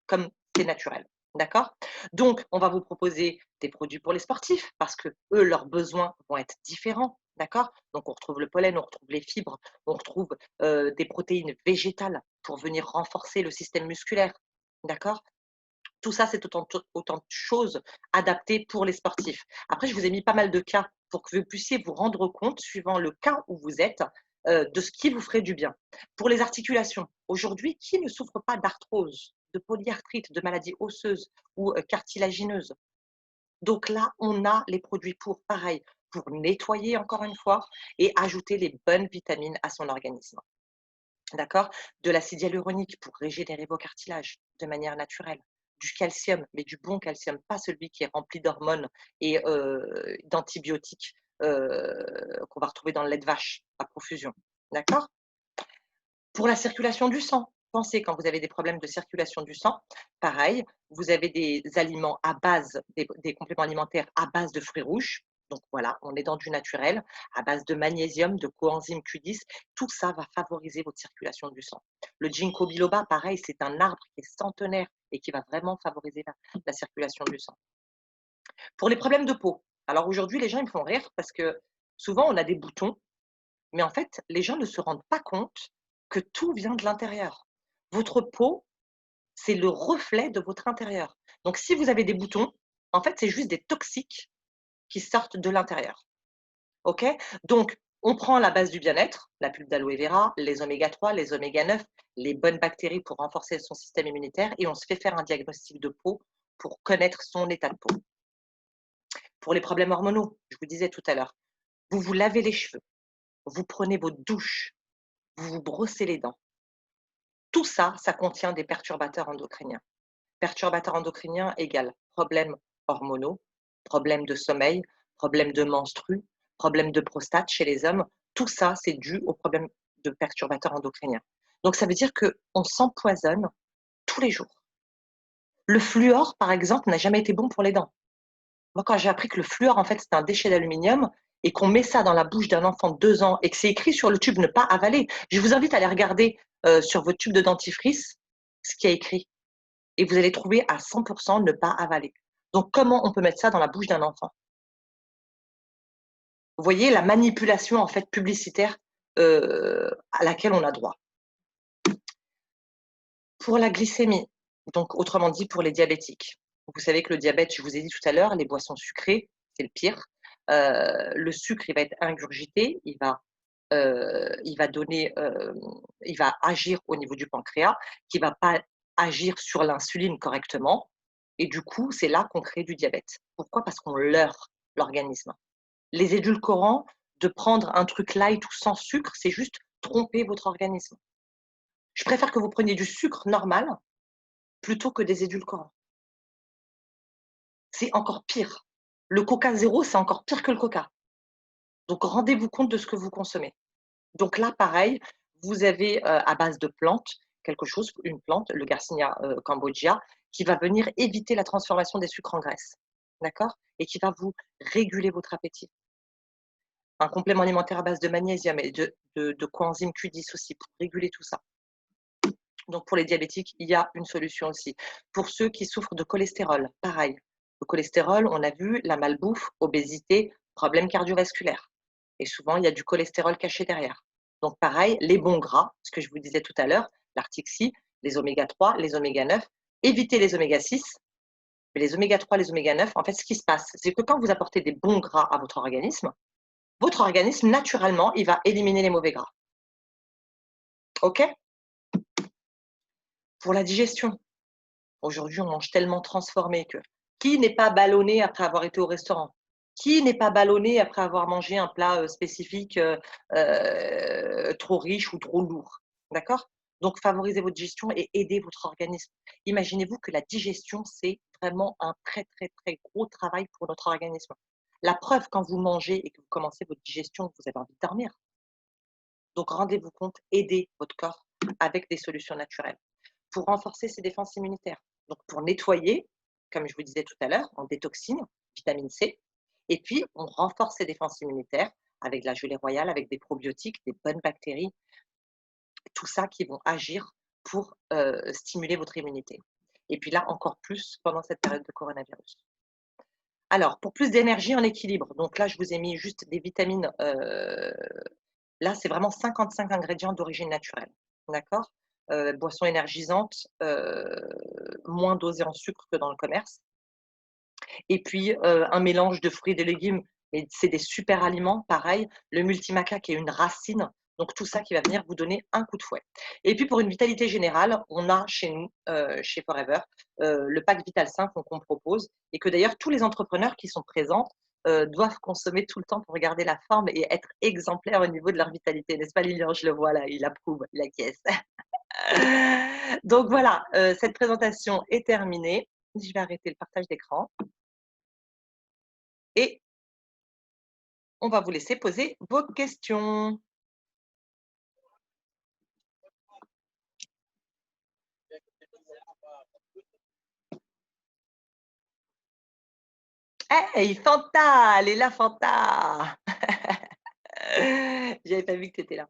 comme c'est naturel. D'accord? Donc, on va vous proposer des produits pour les sportifs parce que eux, leurs besoins vont être différents. D'accord? Donc, on retrouve le pollen, on retrouve les fibres, on retrouve des protéines végétales pour venir renforcer le système musculaire. D'accord? Tout ça, c'est autant de choses adaptées pour les sportifs. Après, je vous ai mis pas mal de cas pour que vous puissiez vous rendre compte, suivant le cas où vous êtes, de ce qui vous ferait du bien. Pour les articulations, aujourd'hui, qui ne souffre pas d'arthrose, de polyarthrite, de maladies osseuses ou cartilagineuses? Donc là, on a les produits pour, pareil, pour nettoyer encore une fois et ajouter les bonnes vitamines à son organisme. D'accord? De l'acide hyaluronique pour régénérer vos cartilages de manière naturelle. Du calcium, mais du bon calcium, pas celui qui est rempli d'hormones et d'antibiotiques qu'on va retrouver dans le lait de vache à profusion. D'accord? Pour la circulation du sang, pensez quand vous avez des problèmes de circulation du sang, pareil, vous avez des aliments à base, des compléments alimentaires à base de fruits rouges. Donc voilà, on est dans du naturel, à base de magnésium, de coenzyme Q10. Tout ça va favoriser votre circulation du sang. Le ginkgo biloba, pareil, c'est un arbre qui est centenaire et qui va vraiment favoriser la circulation du sang. Pour les problèmes de peau, alors aujourd'hui, les gens ils me font rire parce que souvent on a des boutons, mais en fait, les gens ne se rendent pas compte que tout vient de l'intérieur. Votre peau, c'est le reflet de votre intérieur. Donc si vous avez des boutons, en fait, c'est juste des toxiques qui sortent de l'intérieur. OK? Donc, on prend la base du bien-être, la pulpe d'aloe vera, les oméga 3, les oméga 9, les bonnes bactéries pour renforcer son système immunitaire et on se fait faire un diagnostic de peau pour connaître son état de peau. Pour les problèmes hormonaux, je vous disais tout à l'heure, vous vous lavez les cheveux, vous prenez votre douche, vous vous brossez les dents. Tout ça, ça contient des perturbateurs endocriniens. Perturbateurs endocriniens égale problèmes hormonaux, problèmes de sommeil, problèmes de menstrues, problèmes de prostate chez les hommes. Tout ça, c'est dû aux problèmes de perturbateurs endocriniens. Donc, ça veut dire qu'on s'empoisonne tous les jours. Le fluor, par exemple, n'a jamais été bon pour les dents. Moi, quand j'ai appris que le fluor, en fait, c'est un déchet d'aluminium et qu'on met ça dans la bouche d'un enfant de 2 ans et que c'est écrit sur le tube ne pas avaler, je vous invite à aller regarder sur votre tube de dentifrice ce qui est écrit et vous allez trouver à 100% ne pas avaler. Donc, comment on peut mettre ça dans la bouche d'un enfant? Vous voyez la manipulation en fait publicitaire à laquelle on a droit. Pour la glycémie, donc autrement dit pour les diabétiques. Vous savez que le diabète, je vous ai dit tout à l'heure, les boissons sucrées, c'est le pire. Le sucre, il va être ingurgité, il va agir au niveau du pancréas, qui va pas agir sur l'insuline correctement. Et du coup, c'est là qu'on crée du diabète. Pourquoi? Parce qu'on leurre l'organisme. Les édulcorants, de prendre un truc light ou sans sucre, c'est juste tromper votre organisme. Je préfère que vous preniez du sucre normal plutôt que des édulcorants. C'est encore pire. Le Coca zéro, c'est encore pire que le Coca. Donc rendez-vous compte de ce que vous consommez. Donc là, pareil, vous avez à base de plantes quelque chose, une plante, le Garcinia cambogia, qui va venir éviter la transformation des sucres en graisse, d'accord? Et qui va vous réguler votre appétit. Un complément alimentaire à base de magnésium et de coenzyme Q10 aussi pour réguler tout ça. Donc pour les diabétiques, il y a une solution aussi. Pour ceux qui souffrent de cholestérol, pareil. Le cholestérol, on a vu, la malbouffe, obésité, problèmes cardiovasculaires. Et souvent, il y a du cholestérol caché derrière. Donc pareil, les bons gras, ce que je vous disais tout à l'heure, l'article 6, les oméga 3, les oméga 9, évitez les oméga 6. Mais les oméga 3, les oméga 9, en fait, ce qui se passe, c'est que quand vous apportez des bons gras à votre organisme, naturellement, il va éliminer les mauvais gras. OK? Pour la digestion, aujourd'hui, on mange tellement transformé que qui n'est pas ballonné après avoir été au restaurant? Qui n'est pas ballonné après avoir mangé un plat, spécifique, trop riche ou trop lourd? D'accord? Donc favorisez votre digestion et aidez votre organisme. Imaginez-vous que la digestion, c'est vraiment un très, très, très gros travail pour notre organisme. La preuve, quand vous mangez et que vous commencez votre digestion, vous avez envie de dormir. Donc rendez-vous compte, aidez votre corps avec des solutions naturelles pour renforcer ses défenses immunitaires. Donc pour nettoyer, comme je vous disais tout à l'heure, en détoxine, vitamine C, et puis on renforce ses défenses immunitaires avec de la gelée royale, avec des probiotiques, des bonnes bactéries, tout ça qui vont agir pour stimuler votre immunité. Et puis là, encore plus pendant cette période de coronavirus. Alors, pour plus d'énergie en équilibre, donc là, je vous ai mis juste des vitamines. Là, c'est vraiment 55 ingrédients d'origine naturelle. D'accord? Boisson énergisante, moins dosée en sucre que dans le commerce. Et puis, un mélange de fruits et de légumes, et c'est des super aliments, pareil. Le multimaca qui est une racine, donc tout ça qui va venir vous donner un coup de fouet. Et puis pour une vitalité générale, on a chez nous, chez Forever, le pack Vital 5 qu'on propose et que d'ailleurs tous les entrepreneurs qui sont présents, doivent consommer tout le temps pour garder la forme et être exemplaires au niveau de leur vitalité. N'est-ce pas Lilian? Je le vois là, il approuve, il acquiesce. Donc voilà, cette présentation est terminée. Je vais arrêter le partage d'écran et on va vous laisser poser vos questions. Hey, Fanta, elle est là, Fanta. J'avais pas vu que tu étais là.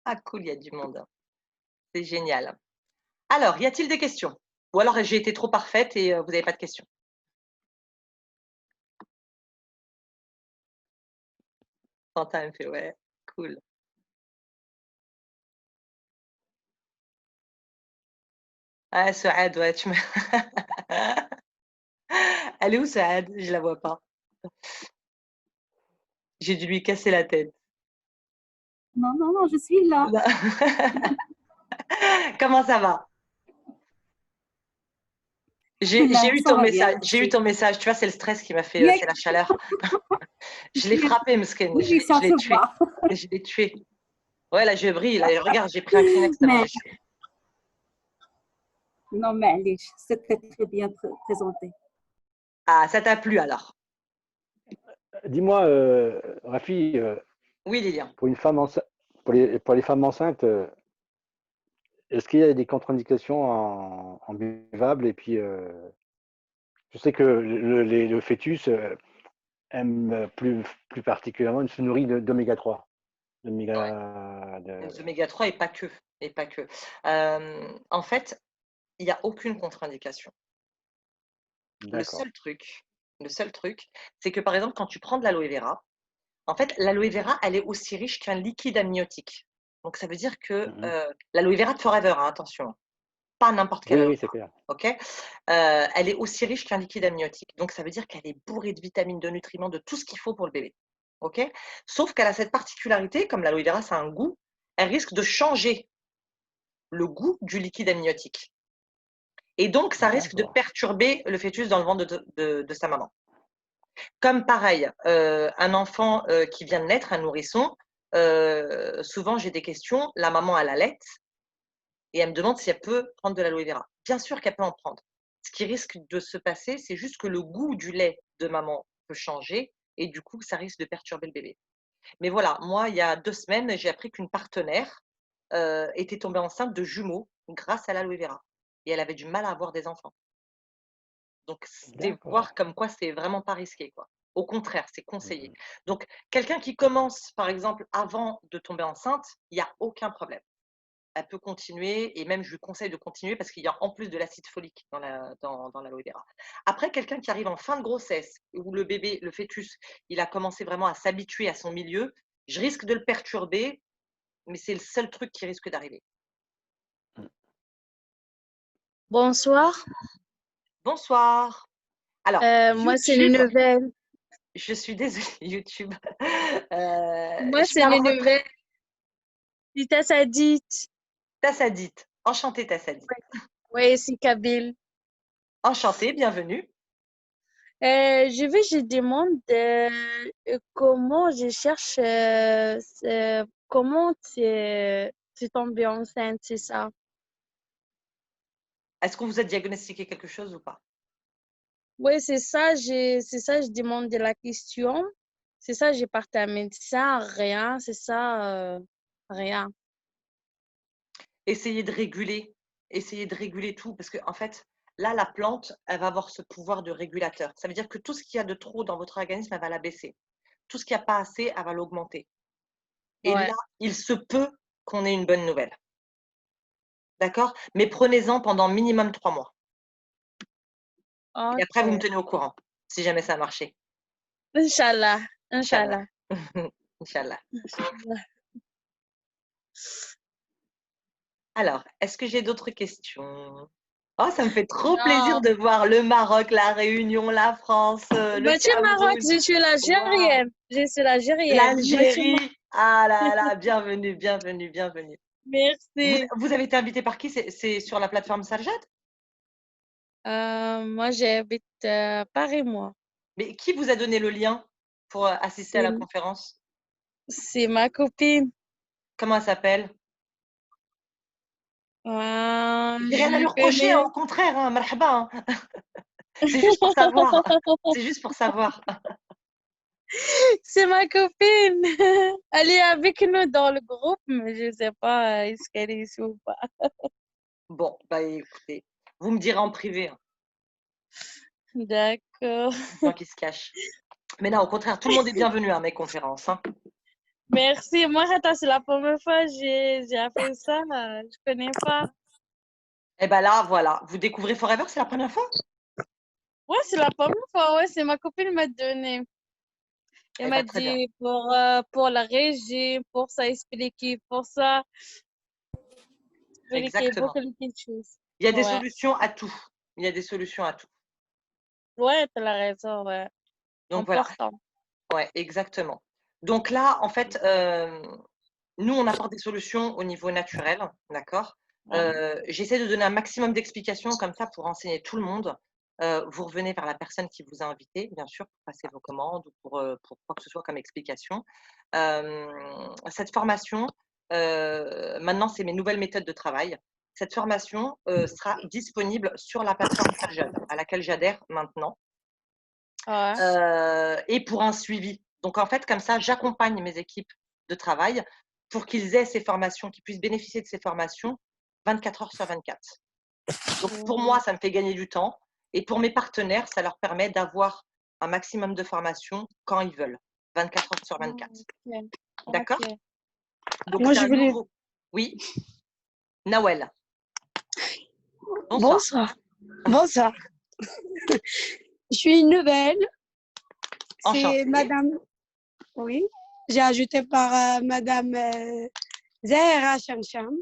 Ah cool, il y a du monde. C'est génial. Alors, y a-t-il des questions? Ou alors j'ai été trop parfaite et vous n'avez pas de questions? Fanta, elle me fait: «Ouais, cool». Ah Souad, ouais, tu me elle est où Souad? Je la vois pas. J'ai dû lui casser la tête. Non, non, non, je suis là. Comment ça va? J'ai eu Ça ton va bien, message, j'ai eu merci. ton message. Tu vois, c'est le stress qui m'a fait, Oui, c'est la chaleur. Je l'ai frappé, Msken, oui, ça je l'ai se tué. voit. Je l'ai tué. Ouais, là, je brille. Là, regarde, j'ai pris un Kleenex tellement Mais j'ai chaud. non, mais allez, c'était très bien présenté. Ah, ça t'a plu alors? Dis-moi, Rafi, Oui, Lilian. pour une femme pour les femmes enceintes, est-ce qu'il y a des contre-indications en buvable? Et puis, je sais que le fœtus aime plus particulièrement, il se nourrit d'oméga 3. Ouais. D'oméga, Les oméga 3 et pas que. Et pas que. En fait, il n'y a aucune contre-indication. Le d'accord. seul truc, le seul truc, c'est que par exemple, quand tu prends de l'aloe vera, en fait, l'aloe vera, elle est aussi riche qu'un liquide amniotique. Donc, ça veut dire que Mhm. l'aloe vera de Forever, hein, attention, pas n'importe quelle Oui, aloe oui, c'est vera. clair. OK? Elle est aussi riche qu'un liquide amniotique. Donc, ça veut dire qu'elle est bourrée de vitamines, de nutriments, de tout ce qu'il faut pour le bébé. OK? Sauf qu'elle a cette particularité, comme l'aloe vera, ça a un goût, elle risque de changer le goût du liquide amniotique. Et donc, ça risque de D'accord. perturber le fœtus dans le ventre de sa maman. Comme pareil, un enfant qui vient de naître, un nourrisson, souvent j'ai des questions, la maman elle allait et elle me demande si elle peut prendre de l'aloe vera. Bien sûr qu'elle peut en prendre. Ce qui risque de se passer, c'est juste que le goût du lait de maman peut changer et du coup, ça risque de perturber le bébé. Mais voilà, moi, il y a 2 semaines, j'ai appris qu'une partenaire était tombée enceinte de jumeaux grâce à l'aloe vera. et elle avait du mal à avoir des enfants. Donc, c'était D'accord. voir comme quoi c'est vraiment pas risqué, quoi. Au contraire, c'est conseillé. Donc, quelqu'un qui commence, par exemple, avant de tomber enceinte, il y a aucun problème. Elle peut continuer et même je lui conseille de continuer parce qu'il y a en plus de l'acide folique dans l'aloe vera. Après, quelqu'un qui arrive en fin de grossesse où le bébé, le fœtus, il a commencé vraiment à s'habituer à son milieu, je risque de le perturber, mais c'est le seul truc qui risque d'arriver. Bonsoir, Bonsoir. Alors, moi c'est une YouTube, nouvelle. je suis désolée, YouTube. Moi Je c'est parle une nouvelle. Tita Sadit. Tassadit. Enchantée, Tassadit. Oui, c'est Kabyle. Enchantée, bienvenue. Je demande comment je cherche, comment tu es tombée enceinte, c'est ça? Est-ce qu'on vous a diagnostiqué quelque chose ou pas? Oui, c'est ça, je demande de la question. C'est ça, j'ai parti à un médecin, rien, c'est ça, rien. Essayez de réguler tout parce que en fait, là, la plante, elle va avoir ce pouvoir de régulateur. Ça veut dire que tout ce qu'il y a de trop dans votre organisme, elle va l'abaisser. Tout ce qu'il n'y a pas assez, elle va l'augmenter. Et Ouais, là, il se peut qu'on ait une bonne nouvelle. D'accord? Mais prenez-en pendant minimum 3 mois. Et après, vous me ok. tenez au courant si jamais ça a marché. Inch'Allah, Inch'Allah. Inch'Allah. Inch'Allah. Inch'Allah. Alors, est-ce que j'ai d'autres questions? Oh, ça me fait trop plaisir Non. de voir le Maroc, la Réunion, la France, le Bah, tu es Maroc, Cameroun. je suis Waouh! l'Algérienne. Je suis l'Algérienne. Moi, tu es L'Algérie. Ah là là, bienvenue, bienvenue, bienvenue. Merci. Vous avez été invité par qui? C'est sur la plateforme Saljad? Moi, j'habite Paris, moi. Mais qui vous a donné le lien pour assister à C'est la conférence? c'est ma copine. Comment elle s'appelle? J'ai rien à lui Je reprocher, hein, connais. au contraire, hein, marhaba, hein. C'est juste pour savoir. C'est juste pour savoir. C'est ma copine. Elle est avec nous dans le groupe, mais je ne sais pas est-ce qu'elle est ici ou pas. Bon, bah écoutez, vous me direz en privé, hein, D'accord. les gens qui se cachent. Mais non, au contraire, tout le monde est bienvenu à mes conférences, hein. Merci. Moi, attends, c'est la première fois que j'ai fait ça. Je connais pas. Et ben là, voilà, vous découvrez Forever, c'est la première fois? Ouais, c'est la première fois. Ouais, c'est ma copine qui m'a donné. Elle Eh m'a ben très bien. dit pour la régime, pour ça expliquer, pour ça expliquer Exactement. beaucoup de choses. Il y a des Ouais, solutions à tout. Il y a des solutions à tout. ouais, tu as raison, ouais. Donc voilà, Important. ouais, exactement. Donc là, en fait, nous, on apporte des solutions au niveau naturel, d'accord? Ouais. J'essaie de donner un maximum d'explications comme ça pour enseigner tout le monde. Vous revenez vers la personne qui vous a invité, bien sûr, pour passer vos commandes ou pour quoi que ce soit comme explication. Cette formation, maintenant, c'est mes nouvelles méthodes de travail. Cette formation sera disponible sur la plateforme Saljad, à laquelle j'adhère maintenant, Ouais. et pour un suivi. Donc, en fait, comme ça, j'accompagne mes équipes de travail pour qu'ils aient ces formations, qu'ils puissent bénéficier de ces formations 24 heures sur 24. Donc, pour moi, ça me fait gagner du temps. Et pour mes partenaires, ça leur permet d'avoir un maximum de formations quand ils veulent, 24 heures sur 24. Ok. D'accord? Ok. Donc, Moi, c'est je un voulais. nouveau. Oui, Nawel. Bonsoir. Bonsoir. Bonsoir. Je suis une nouvelle. C'est Enchantée. Madame. Oui. J'ai ajouté par Madame Zahra Chamcham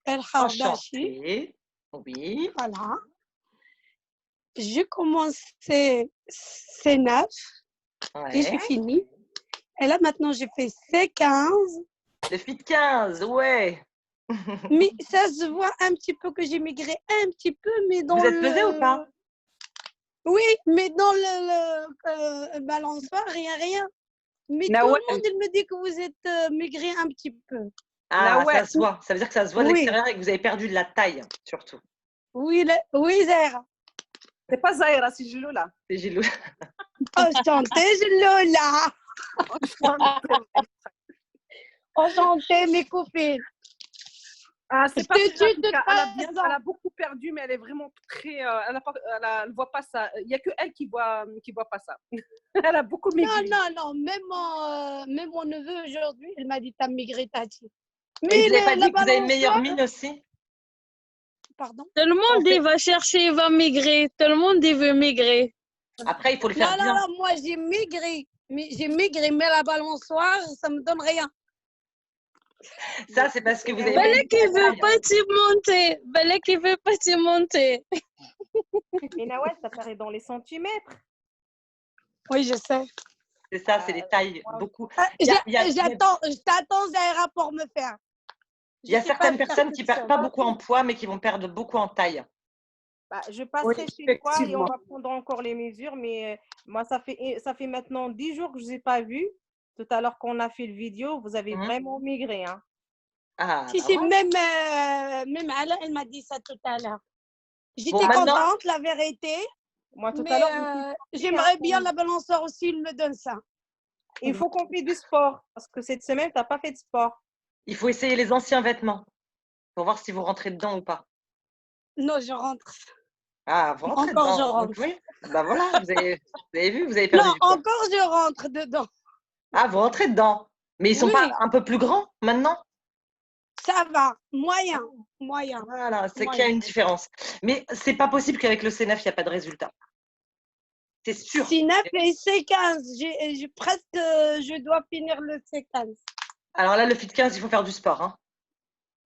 El Khardachi. Enchantée. Oui. Voilà. J'ai commencé C9 et j'ai Ouais. fini. Et là, maintenant, j'ai fait C15. Le fit 15, ouais. Mais ça se voit un petit peu que j'ai migré un petit peu, mais dans Vous êtes pesé ou pas? Oui, mais dans le balançoire, rien. Mais tout Nawel, le monde, il me dit que vous êtes maigri un petit peu. Ah, Nawel, ça se voit. Ça veut dire que ça se voit de Oui, l'extérieur et que vous avez perdu de la taille, surtout. oui, oui, Zahra. c'est pas Zahira, c'est Jiloula. C'est Gilou. Enchantée, Lola. Enchantée. Enchantée, mes copines. Ah, Je c'est pas te très grave, dis de toute elle a façon. beaucoup perdu, mais elle est vraiment très. Elle voit pas ça. Il y a que elle qui voit pas ça. Elle a beaucoup Non, maigri. non, non. Même mon neveu aujourd'hui, il m'a dit, t'as migré, Tati. Et Mais vous n'avez pas la dit que vous avez une meilleure balançoire, mine aussi? pardon. Tout le On monde fait- il va chercher, il va migrer. Tout le monde il veut migrer. Après, il faut le Non, faire non, bien. non, moi j'ai migré. Mais j'ai migré, mais la balançoire, ça me donne rien. Ça, c'est parce que vous avez Belek mérité qui la veut taille. pas t'y monter. Belek qui veut pas t'y monter. Mais Nawel, ça paraît dans les centimètres. Oui, je sais. C'est ça, c'est les tailles, beaucoup. Je t'attends, Zahra, pour me faire. Il y a Je sais pas certaines faire personnes toute qui ne perdent seule. pas beaucoup en poids, mais qui vont perdre beaucoup en taille. Bah, je passerai Oui, chez toi et on effectivement. va prendre encore les mesures. Mais moi, ça fait maintenant 10 jours que je ne vous ai pas vu. Tout à l'heure qu'on a fait le vidéo, vous avez Mhm. vraiment migré. Hein. Ah, Si, bah si, voilà. même Ala, elle m'a dit ça tout à l'heure. J'étais Bon, maintenant, contente, la vérité, Moi, tout à mais l'heure, je me suis dit, j'aimerais bien la balançoire aussi, il me donne ça. il faut qu'on fait du sport. Parce que cette semaine, tu n'as pas fait de sport. il faut essayer les anciens vêtements pour voir si vous rentrez dedans ou pas. Non, je rentre. Ah, vous rentrez Encore, je dedans. rentre. Donc, oui, bah voilà, vous avez vu, vous avez Non, perdu du poids. encore, je rentre dedans. Ah, vous rentrez dedans. Mais ils sont Oui, pas un peu plus grands maintenant? ça va. Moyen. Moyen. Voilà, c'est qu'il y a Moyen. une différence. Mais c'est pas possible qu'avec le C9, il n'y a pas de résultat. C'est sûr. C9 et C15. Je dois finir le C15. Alors là, le Fit 15, il faut faire du sport. Hein.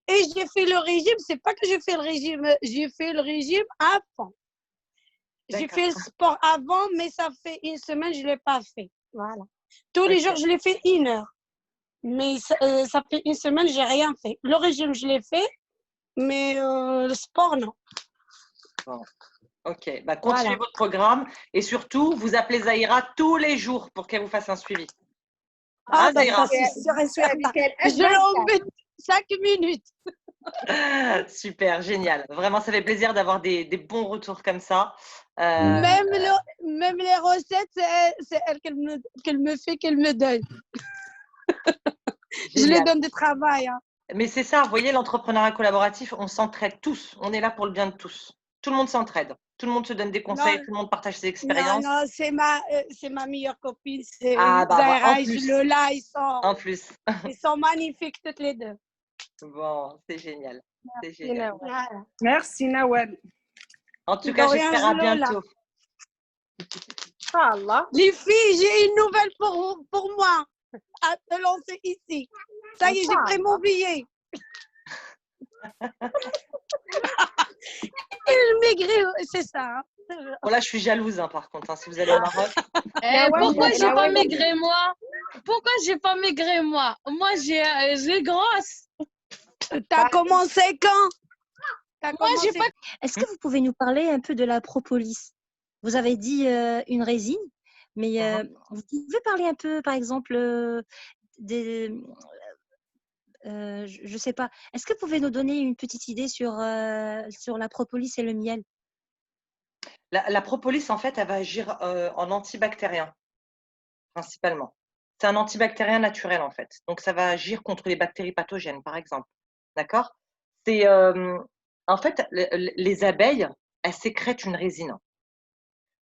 Et j'ai fait le régime. C'est pas que j'ai fait le régime. J'ai fait le régime avant. J'ai D'accord. fait le sport avant, mais ça fait une semaine, je ne l'ai pas fait. Voilà. Tous les Ok. jours, je l'ai fait 1 heure. Mais ça fait une semaine, je n'ai rien fait. Le régime, je l'ai fait, mais le sport, non. Bon. Ok, bah, continuez Voilà. votre programme et surtout, vous appelez Zahira tous les jours pour qu'elle vous fasse un suivi. Ah, Hein, ben Zahira? ça, c'est sûr et certain. Je l'embête 5 minutes. Super, génial. Vraiment, ça fait plaisir d'avoir des bons retours comme ça. Même les recettes, c'est elle qu'elle me fait, qu'elle me donne. Je lui Génial. donne du travail. Hein. Mais c'est ça, vous voyez, l'entrepreneuriat collaboratif, on s'entraide tous. On est là pour le bien de tous. Tout le monde s'entraide. Tout le monde se donne des conseils, Non, tout le monde partage ses non, expériences. non, c'est ma meilleure copine. C'est Ah, bah, Zahra en et plus. Lola. En plus. Ils sont magnifiques toutes les deux. Bon, c'est génial. C'est Merci, génial. Nawel. Voilà. Merci, Nawel. En tout De cas, rien, j'espère à Lola. bientôt. Inch'Allah. Les filles, j'ai une nouvelle pour moi à te lancer ici. Ça y est, j'ai pris mon billet. Il maigrit, c'est ça. Hein. Bon, là, je suis jalouse, hein, par contre, hein, si vous allez au Maroc. Pourquoi j'ai pas Nawel, maigré moi? Pourquoi j'ai pas maigré moi? Moi j'ai grosse. T'as commencé quand? T'as Moi j'ai commencé pas. Est-ce que vous pouvez nous parler un peu de la propolis? Vous avez dit une résine, mais vous pouvez parler un peu, par exemple, des, je ne sais pas. Est-ce que vous pouvez nous donner une petite idée sur la propolis et le miel? La propolis, en fait, elle va agir en antibactérien, principalement. C'est un antibactérien naturel, en fait. Donc, ça va agir contre les bactéries pathogènes, par exemple. D'accord? C'est, en fait, les abeilles, elles sécrètent une résine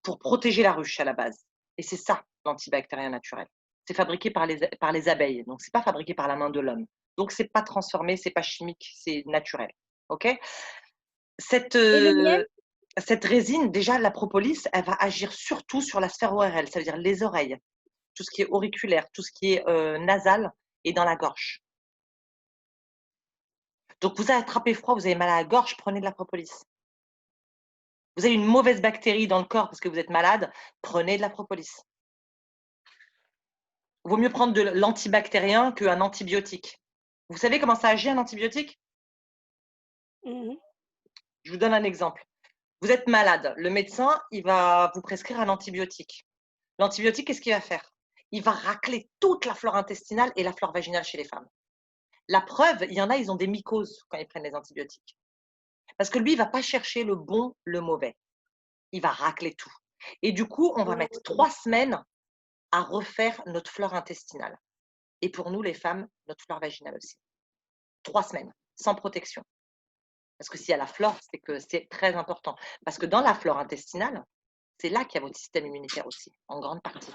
pour protéger la ruche à la base. Et c'est ça, l'antibactérien naturel. C'est fabriqué par les abeilles. Donc, c'est pas fabriqué par la main de l'homme. Donc, c'est pas transformé, c'est pas chimique, c'est naturel. OK? Cette, Et le miel? cette résine, déjà, la propolis, elle va agir surtout sur la sphère ORL, ça veut dire les oreilles, tout ce qui est auriculaire, tout ce qui est nasal et dans la gorge. Donc, vous avez attrapé froid, vous avez mal à la gorge, prenez de la propolis. Vous avez une mauvaise bactérie dans le corps parce que vous êtes malade, prenez de la propolis. Il vaut mieux prendre de l'antibactérien qu'un antibiotique. Vous savez comment ça agit un antibiotique? Je vous donne un exemple. Vous êtes malade, le médecin, il va vous prescrire un antibiotique. L'antibiotique, qu'est-ce qu'il va faire? Il va racler toute la flore intestinale et la flore vaginale chez les femmes. La preuve, il y en a, ils ont des mycoses quand ils prennent les antibiotiques. Parce que lui, il ne va pas chercher le bon, le mauvais. Il va racler tout. Et du coup, on va mettre 3 semaines à refaire notre flore intestinale. Et pour nous, les femmes, notre flore vaginale aussi. 3 semaines. sans protection. Parce que s'il y a la flore, c'est que c'est très important. Parce que dans la flore intestinale, c'est là qu'il y a votre système immunitaire aussi, en grande partie.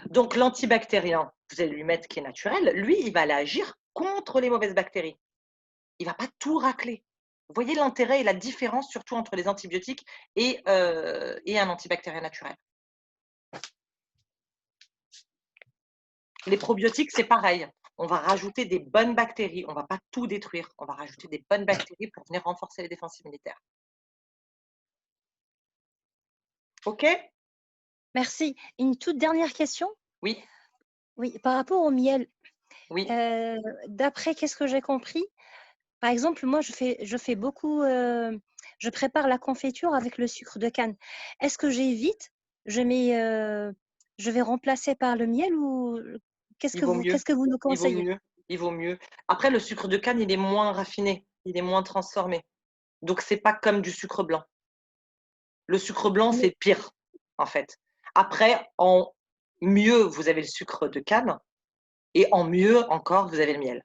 Donc, l'antibactérien, vous allez lui mettre qui est naturel, lui, il va aller agir contre les mauvaises bactéries. Il ne va pas tout racler. Vous voyez l'intérêt et la différence surtout entre les antibiotiques et un antibactérien naturel. Les probiotiques, c'est pareil. On va rajouter des bonnes bactéries. On ne va pas tout détruire. On va rajouter des bonnes bactéries pour venir renforcer les défenses immunitaires. OK? Merci. Une toute dernière question? Oui, Oui, par rapport au miel, oui. d'après qu'est-ce que j'ai compris, par exemple, moi, je fais beaucoup, je prépare la confiture avec le sucre de canne. Est-ce que j'évite? Je vais remplacer par le miel ou qu'est-ce Il que vaut vous mieux. nous Il vaut conseillez? mieux. Il vaut mieux. Après, le sucre de canne, il est moins raffiné. Il est moins transformé. Donc, c'est pas comme du sucre blanc. Le sucre blanc, Mais c'est pire, en fait. Après, en mieux, vous avez le sucre de canne et en mieux encore, vous avez le miel.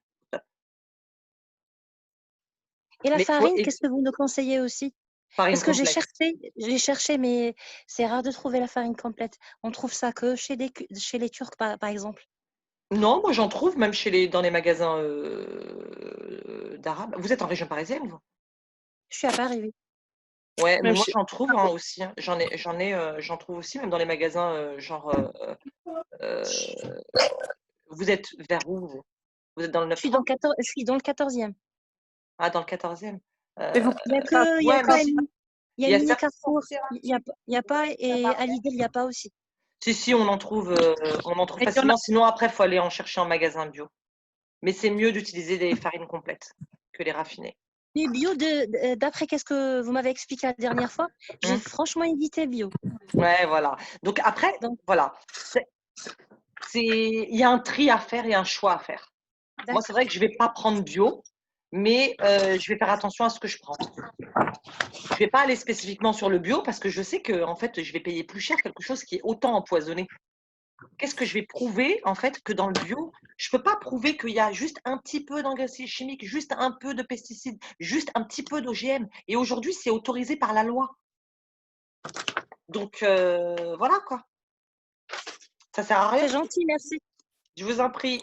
et la Mais il faut farine, qu'est-ce que vous nous conseillez aussi? farine Parce que complète. j'ai cherché, mais c'est rare de trouver la farine complète. On trouve ça que chez les Turcs, par exemple. Non, moi j'en trouve même dans les magasins d'Arabes. Vous êtes en région parisienne, vous? Je suis à Paris, oui. Ouais, mais Mais moi je- j'en trouve aussi. Hein. J'en trouve aussi même dans les magasins euh, vous êtes vers où vous? Vous êtes dans le Je suis dans 9-3? je suis dans le 14e. Ah, dans le 14e. Et vous Il y a ça que, Ouais, mais il y a il y une a mini certains. Carrefour. Il y a pas, et à Lidl, il n'y a pas aussi. Si, on en trouve et il y en a facilement. Sinon, après, il faut aller en chercher en magasin bio. Mais c'est mieux d'utiliser des farines complètes que les raffinées. Les bio, d'après qu'est-ce que vous m'avez expliqué la dernière fois, j'ai Hum. franchement évité bio. Ouais, voilà. Donc après, Donc, voilà. Il y a un tri à faire et un choix à faire. Moi, c'est d'accord. vrai que je ne vais pas prendre bio, mais je vais faire attention à ce que je prends. Je ne vais pas aller spécifiquement sur le bio parce que je sais que en fait, je vais payer plus cher quelque chose qui est autant empoisonné. Qu'est-ce que je vais prouver en fait que dans le bio, je ne peux pas prouver qu'il y a juste un petit peu d'engrais chimiques, juste un peu de pesticides, juste un petit peu d'OGM. Et aujourd'hui, c'est autorisé par la loi. Donc voilà quoi. Ça sert à rien. C'est gentil, merci. Je vous en prie.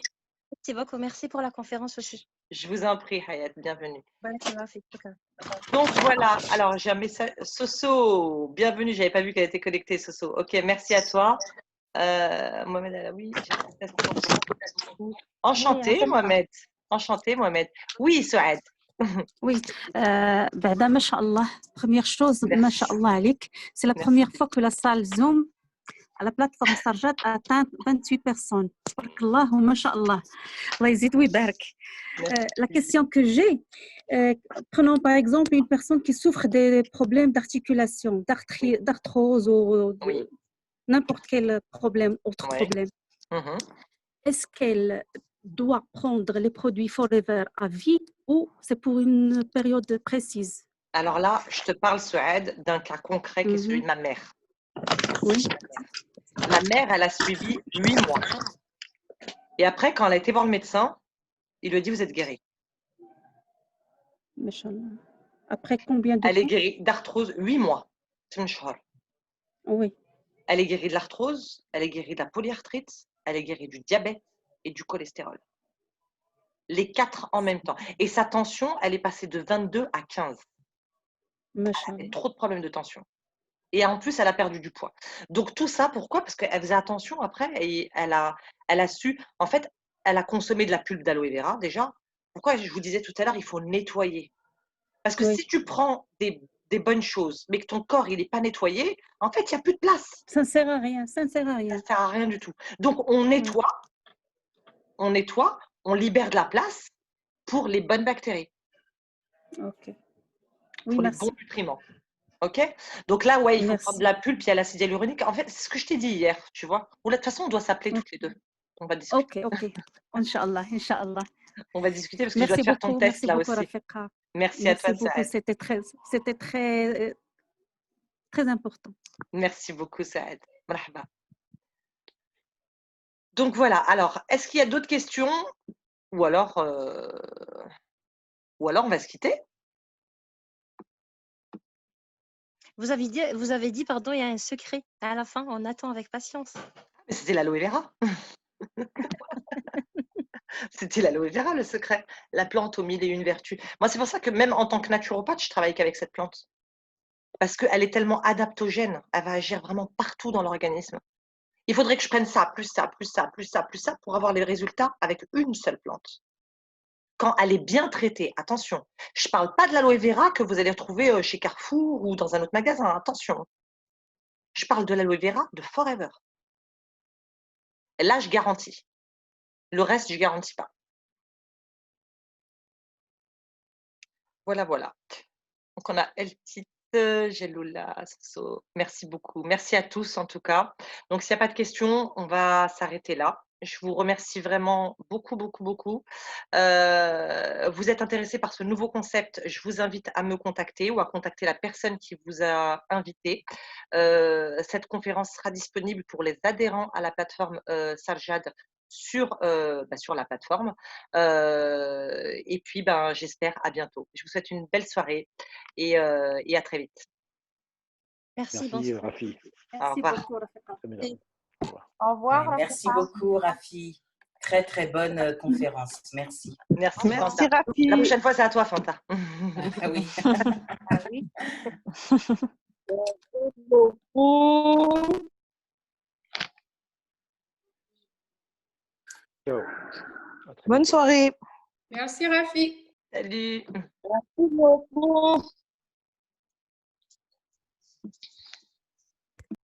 Merci beaucoup. Merci pour la conférence aussi. Je vous en prie, Hayat. Bienvenue. Barakallah fik. Shukran. Donc voilà, alors j'ai un message. Soso, bienvenue, je n'avais pas vu qu'elle était connectée, Soso. Ok, merci à toi. Mohamed Alaoui, enchanté, Mohamed. Enchanté, Mohamed. Oui, Souad. Oui, بعدا ما شاء الله. Première chose, ما Merci. شاء الله عليك. C'est la Merci. première fois que la salle Zoom à la plateforme Sarjat atteint 28 personnes. تبارك الله وما شاء الله. الله يزيد ويبارك. La question que j'ai, prenons par exemple une personne qui souffre des problèmes d'articulation, d'arthrose ou Oui. n'importe quel problème, autre Ouais. problème. Mhm. Est-ce qu'elle doit prendre les produits Forever à vie ou c'est pour une période précise? Alors là, je te parle, Souad, d'un cas concret qui est celui de ma mère. Oui. Ma mère, elle a suivi 8 mois. Et après, quand elle a été voir le médecin, il lui a dit, vous êtes guérie. Machallah. Après combien de Elle est temps? guérie d'arthrose 8 mois. Oui. Elle est guérie de l'arthrose, elle est guérie de la polyarthrite, elle est guérie du diabète et du cholestérol. Les 4 en même temps. Et sa tension, elle est passée de 22 à 15. Elle avait trop de problèmes de tension. Et en plus, elle a perdu du poids. Donc tout ça, pourquoi? Parce qu'elle faisait attention après et elle a su, en fait, elle a consommé de la pulpe d'aloe vera déjà. Pourquoi je vous disais tout à l'heure, il faut nettoyer. Parce que Oui. si tu prends des bonnes choses, mais que ton corps il n'est pas nettoyé, en fait, il n'y a plus de place. Ça ne sert à rien, ça ne sert à Ça rien. ne sert à rien du tout. Donc on nettoie, on libère de la place pour les bonnes bactéries, Ok. Oui, pour les merci. bons nutriments. Ok? Donc là, ouais, il faut Merci. prendre de la pulpe, il y a l'acide hyaluronique. En fait, c'est ce que je t'ai dit hier, tu vois. Ou là, de toute façon, on doit s'appeler toutes les deux. On va discuter. Ok. Inch'Allah, Inch'Allah. On va discuter parce que je dois Merci te faire ton beaucoup, test merci là beaucoup, aussi. Rafika. Merci à toi, Merci beaucoup, Saad. c'était très important. Merci beaucoup, Saad. Marhaba. Donc voilà. Alors, est-ce qu'il y a d'autres questions? Ou alors, Ou alors, on va se quitter. Vous avez dit, pardon, il y a un secret à la fin, on attend avec patience. Mais c'était l'aloe vera. C'était l'aloe vera, le secret. La plante aux 1001 vertus. Moi, c'est pour ça que même en tant que naturopathe, je travaille qu'avec cette plante. Parce qu'elle est tellement adaptogène. Elle va agir vraiment partout dans l'organisme. Il faudrait que je prenne ça, plus ça, plus ça, plus ça, plus ça, pour avoir les résultats avec une seule plante. Quand elle est bien traitée, attention, je ne parle pas de l'aloe vera que vous allez retrouver chez Carrefour ou dans un autre magasin, attention. Je parle de l'aloe vera de Forever. Et là, je garantis. Le reste, je ne garantis pas. Voilà, voilà. Donc, on a Eltit, Geloula, Soso. Merci beaucoup. Merci à tous, en tout cas. Donc, s'il n'y a pas de questions, on va s'arrêter là. Je vous remercie vraiment beaucoup, beaucoup, beaucoup. Vous êtes intéressé par ce nouveau concept, je vous invite à me contacter ou à contacter la personne qui vous a invité. Cette conférence sera disponible pour les adhérents à la plateforme Sarjad sur la plateforme. Et puis, j'espère à bientôt. Je vous souhaite une belle soirée et à très vite. Merci, Merci, Rafi. Au revoir. beaucoup, Rafika. Très bien. Au revoir. Au revoir, Ouais, merci Rafika. beaucoup, Rafi. Très, très bonne conférence. Merci. Merci, Merci, Fanta. Rafi. La prochaine fois, c'est à toi, Fanta. Ah oui. Ah oui. Ciao. À très Bonne bientôt. soirée. Merci Rafi. Salut. Merci beaucoup.